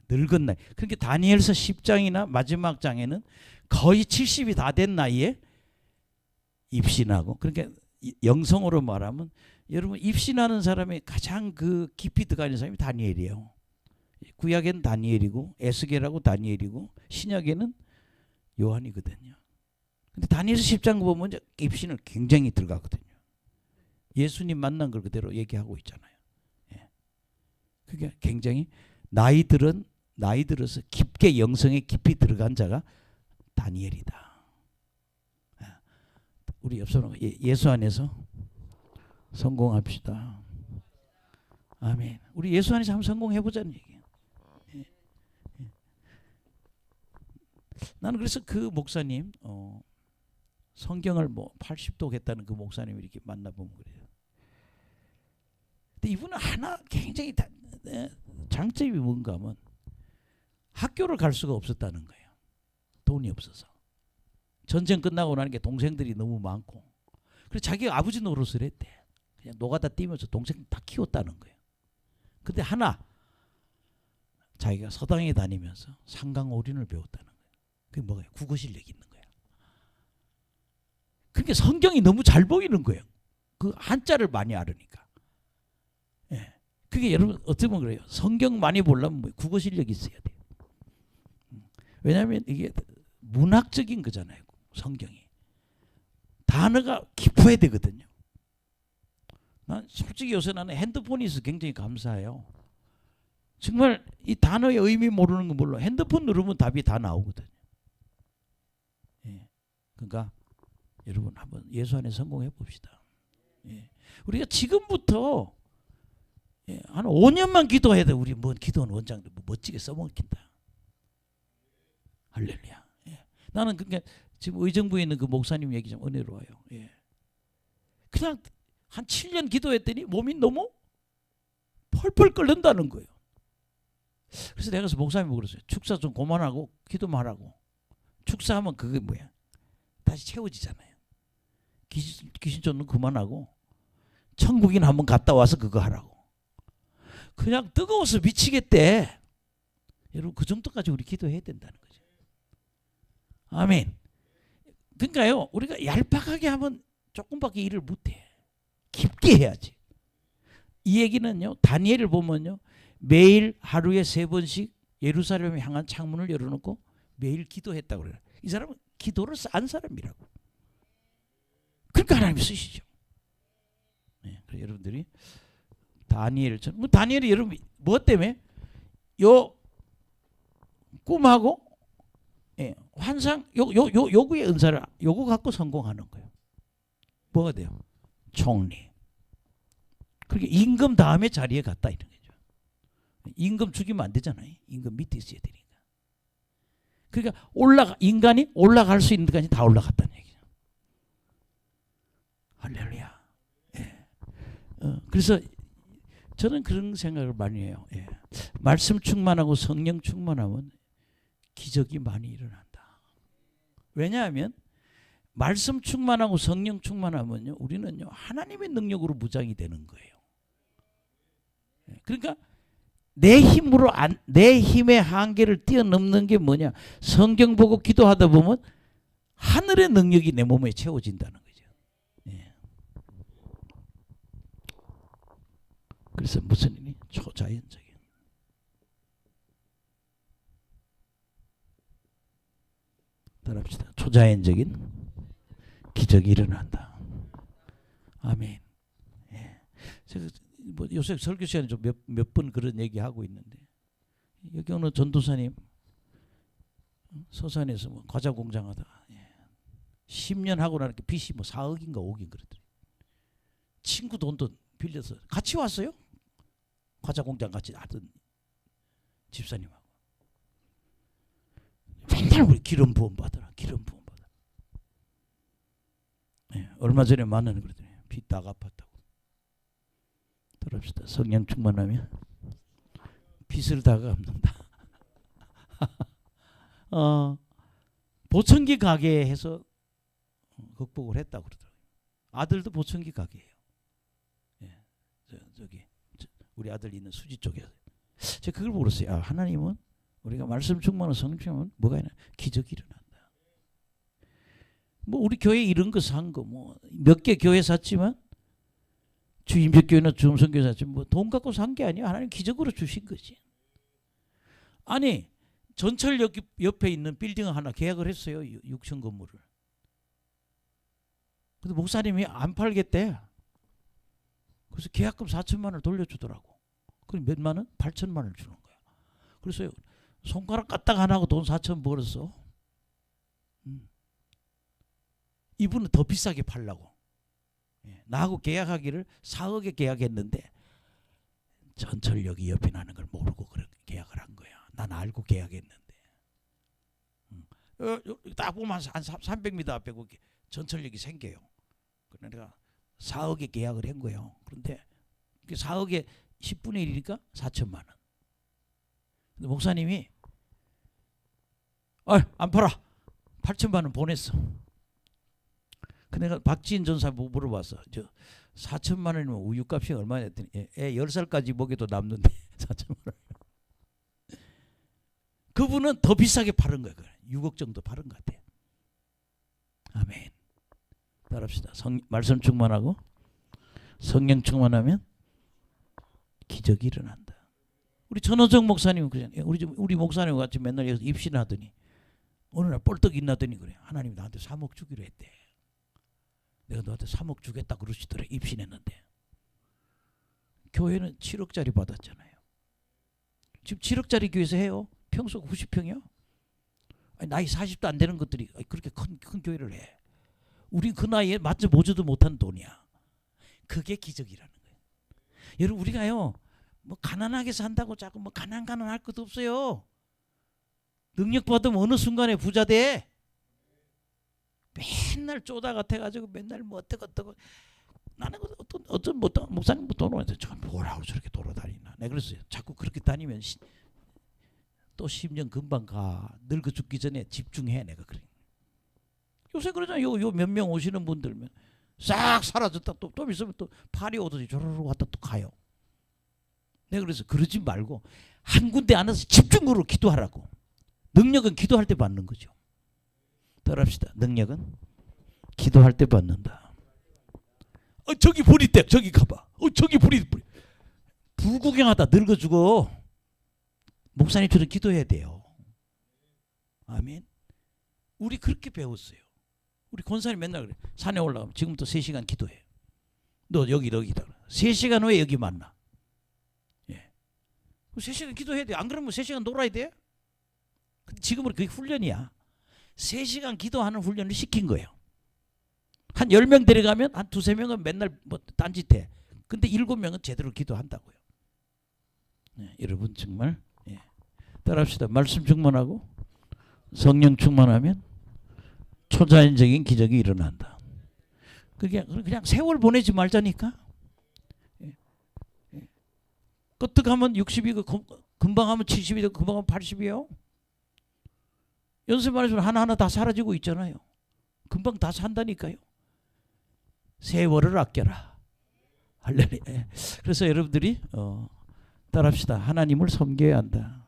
늙은 나이. 그러니까 다니엘서 10장이나 마지막 장에는 거의 70이 다 된 나이에 입신하고 그러니까 영성으로 말하면 여러분 입신하는 사람이 가장 그 깊이 들어가는 사람이 다니엘이에요. 구약에는 다니엘이고 에스겔하고 다니엘이고 신약에는 요한이거든요. 근데 다니엘서 10장 보면 입신을 굉장히 들어가거든요. 예수님 만난 걸 그대로 얘기하고 있잖아요. 예. 그게 굉장히 나이 들어서 깊게 영성에 깊이 들어간 자가 다니엘이다. 우리 옆 사람 예수 안에서 성공합시다. 아멘. 우리 예수 안에서 한번 성공해보자는 얘기예요. 예. 예. 나는 그래서 그 목사님 성경을 뭐 80독 했다는 그 목사님 이렇게 만나보면 그래요. 근데 이분은 하나 굉장히 장점이 뭔가 하면 학교를 갈 수가 없었다는 거예요. 돈이 없어서. 전쟁 끝나고 나니까 동생들이 너무 많고. 그래서 자기가 아버지 노릇을 했대. 그냥 노가다 뛰면서 동생 다 키웠다는 거예요. 근데 하나 자기가 서당에 다니면서 상강오륜을 배웠다는 거예요. 그게 뭐예요? 국어 실력이 있는 거예요. 그러니까 성경이 너무 잘 보이는 거예요. 그 한자를 많이 알으니까. 예. 그게 여러분 어떻게 보면 그래요. 성경 많이 보려면 뭐 국어 실력이 있어야 돼요. 왜냐하면 이게 문학적인 거잖아요. 성경이. 단어가 깊어야 되거든요. 난 솔직히 요새 나는 핸드폰이 있어서 굉장히 감사해요. 정말 이 단어의 의미 모르는 거 몰라. 핸드폰 누르면 답이 다 나오거든요. 예. 그러니까 여러분 한번 예수 안에 성공해 봅시다. 예. 우리가 지금부터 한 5년만 기도해야 돼. 우리 뭐 기도원 원장들 뭐 멋지게 써먹힌다. 할렐루야. 예. 나는 그러니까 지금 의정부에 있는 그 목사님 얘기 좀 은혜로워요. 예. 그냥 한 7년 기도했더니 몸이 너무 펄펄 끓는다는 거예요. 그래서 내가 그래서 목사님이 그랬어요. 축사 좀 그만하고 기도만 하라고. 축사하면 그게 뭐야? 다시 채워지잖아요. 귀신 쫓는 그만하고 천국인 한번 갔다 와서 그거 하라고. 그냥 뜨거워서 미치겠대. 여러분 그 정도까지 우리 기도해야 된다는 거죠. 아멘. 그러니까요 우리가 얄팍하게 하면 조금밖에 일을 못해. 깊게 해야지. 이 얘기는요 다니엘을 보면요 매일 하루에 3번씩 예루살렘을 향한 창문을 열어놓고 매일 기도했다고 그래요. 이 사람은 기도를 싼 사람이라고. 그러니까 하나님이 쓰시죠. 네, 그래서 여러분들이 다니엘처럼 다니엘이 여러분 뭐 때문에 요 꿈하고 환상 요구의 은사를 요구 갖고 성공하는 거예요. 뭐가 돼요? 총리. 그러니까 임금 다음에 자리에 갔다 이런 거죠. 임금 죽이면 안 되잖아요. 임금 밑에 있어야 되니까. 그러니까 인간이 올라갈 수 있는 데까지 다 올라갔다는 얘기죠. 할렐루야. 예. 그래서 저는 그런 생각을 많이 해요. 예. 말씀 충만하고 성령 충만하면 기적이 많이 일어난다. 왜냐하면 말씀 충만하고 성령 충만하면요 우리는요 하나님의 능력으로 무장이 되는 거예요. 그러니까 내 힘으로 내 힘의 한계를 뛰어넘는 게 뭐냐? 성경 보고 기도하다 보면 하늘의 능력이 내 몸에 채워진다는 거죠. 예. 그래서 무슨 일이 초자연적인. 따라합시다. 초자연적인 기적이 일어난다. 아멘. 예. 제가 뭐 요새 설교 시간에 좀 몇 번 그런 얘기하고 있는데 여기 어느 전도사님 서산에서 뭐 과자 공장하다 10년 하고 나니까 빚이 뭐 4억인가 5억인 그러더래. 친구 돈도 빌려서 같이 왔어요. 과자 공장 같이 하던 집사님하고 맨날 우리 기름 부음 받으라. 기름 부음 받아. 얼마 전에 만나는 그러더니 빚 다 갚았다고. 들읍시다. 성령 충만하면 빚을 다 갚는다. 보청기 가게 해서 극복을 했다고 그러더라고요. 아들도 보청기 가게예요. 예, 우리 아들 있는 수지 쪽에. 제가 그걸 보고 그랬어요. 하나님은 우리가 말씀 충만한 성령 충만하면 뭐가 있나? 기적이 일어난다. 뭐 우리 교회 이런 거 산 거 뭐 몇 개 교회 샀지만 주임백교회나 주음성교회 샀지만 뭐 돈 갖고 산 게 아니야. 하나님 기적으로 주신 거지. 아니 전철역 옆에 있는 빌딩 하나 계약을 했어요. 6층 건물을. 근데 목사님이 안 팔겠대. 그래서 계약금 4천만 원을 돌려주더라고. 그럼 몇만 원? 8천만 원을 주는 거야. 그래서 손가락 까딱 안 하고 돈 4천 벌었어. 이분은 더 비싸게 팔라고. 나하고 계약하기를 4억에 계약했는데 전철역이 옆에 나는 걸 모르고 그렇게 계약을 한 거야. 난 알고 계약했는데. 딱 보면 한 300m 앞에 전철역이 생겨요. 그래서 내가 4억에 계약을 한 거예요. 그런데 4억에 10분의 1이니까 4천만 원. 근데 목사님이 안 팔아. 8천만 원 보냈어. 근데 내가 박지인 전사 물어봤어. 4천만 원이면 우유값이 얼마냐 했더니 애 10살까지 먹여도 남는데 4천만 원. 그분은 더 비싸게 팔은 거예요. 6억 정도 팔은 것 같아요. 아멘. 따라합시다. 말씀 충만하고 성령 충만하면 기적이 일어난다. 우리 전호정 목사님은 그러잖아요. 우리 목사님 같이 맨날 여기서 입신하더니 어느 날 뻘떡 일나더니 그래. 하나님이 나한테 3억 주기로 했대. 내가 너한테 3억 주겠다 그러시더래. 입신했는데. 교회는 7억짜리 받았잖아요. 지금 7억짜리 교회에서 해요. 평소 90평이요. 나이 40도 안 되는 것들이 그렇게 큰 교회를 해. 우리 그 나이에 맞춰 보지도 못한 돈이야. 그게 기적이라는 거예요. 여러분 우리가요. 뭐 가난하게 산다고 자꾸 뭐 가난할 것도 없어요. 능력 받으면 어느 순간에 부자 돼. 맨날 쪼다 같아가지고 맨날 뭐 어떡 나는 어떤 목사님 돈 오는데 저 뭐라고 저렇게 돌아다니나. 내가 그랬어요. 자꾸 그렇게 다니면 또 10년 금방 가. 늙어 죽기 전에 집중해. 내가 그래. 요새 그러잖아요. 요 몇 명 오시는 분들면 싹 사라졌다 또 있으면 또 파리 오듯이 조르르 왔다 또 가요. 내가 그래서 그러지 말고 한 군데 앉아서 집중으로 기도하라고. 능력은 기도할 때 받는 거죠. 따라합시다. 능력은 기도할 때 받는다. 저기 불 있대. 저기 가봐. 저기 불. 불 구경하다 늙어 죽어. 목사님처럼 기도해야 돼요. 아멘. 우리 그렇게 배웠어요. 우리 권사님 맨날 그래. 산에 올라가면 지금부터 3시간 기도해. 너 여기다. 3시간 후에 여기 만나. 3시간 기도해야 돼. 안 그러면 3시간 놀아야 돼. 근데 지금은 그게 훈련이야. 3시간 기도하는 훈련을 시킨 거예요. 한 10명 데려가면 한 2-3명은 맨날 뭐 딴짓해. 근데 7명은 제대로 기도한다고요. 여러분 정말 따라합시다. 말씀 충만하고 성령 충만하면 초자연적인 기적이 일어난다. 그냥 세월 보내지 말자니까. 끄떡하면 60이고 금방 하면 70이고 금방 하면 80이에요. 연습 안 해서 하나하나 다 사라지고 있잖아요. 금방 다 산다니까요. 세월을 아껴라. 할렐루야. 그래서 여러분들이 따라합시다. 하나님을 섬겨야 한다.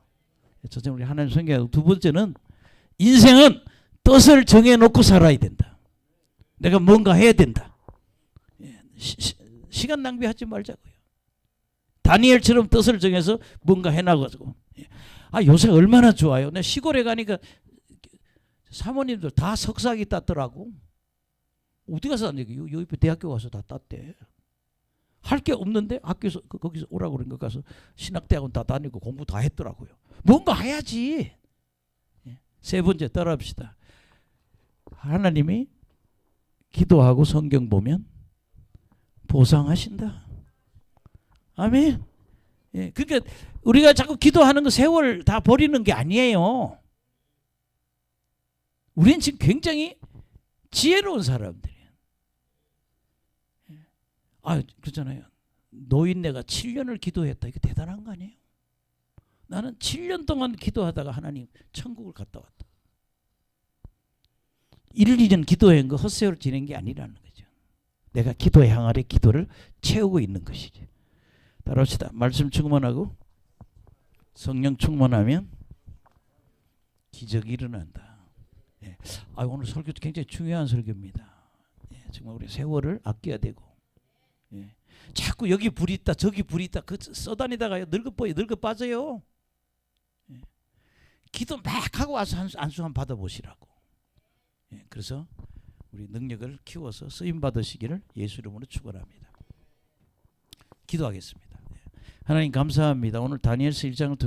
첫째 우리 하나님 섬겨야 하고, 두 번째는 인생은 뜻을 정해놓고 살아야 된다. 내가 뭔가 해야 된다. 시간 낭비하지 말자고요. 다니엘처럼 뜻을 정해서 뭔가 해나가지고. 요새 얼마나 좋아요. 내 시골에 가니까 사모님들 다 석사기 땄더라고. 어디 가서 땄냐? 요 옆에 대학교 가서 다 땄대. 할 게 없는데 학교에서 거기서 오라고 그런 거 가서 신학대학원 다 다니고 공부 다 했더라고요. 뭔가 해야지. 세 번째 따라합시다. 하나님이 기도하고 성경 보면 보상하신다. 아멘. 그러니까 우리가 자꾸 기도하는 거 세월 다 버리는 게 아니에요. 우리는 지금 굉장히 지혜로운 사람들이에요. 그렇잖아요. 노인네가 7년을 기도했다. 이거 대단한 거 아니에요? 나는 7년 동안 기도하다가 하나님 천국을 갔다 왔다. 1, 2년 기도한 거 헛세월 지낸 게 아니라는 거죠. 내가 기도의 항아리 기도를 채우고 있는 것이죠. 따라합시다. 말씀 충만하고 성령 충만하면 기적이 일어난다. 오늘 설교도 굉장히 중요한 설교입니다. 정말 우리 세월을 아껴야 되고, 자꾸 여기 불이 있다 저기 불이 있다 써다니다가 늙어 빠져요. 기도 막 하고 와서 안수 한번 받아보시라고. 그래서 우리 능력을 키워서 쓰임 받으시기를 예수 이름으로 축원합니다. 기도하겠습니다. 하나님 감사합니다. 오늘 다니엘서 1장을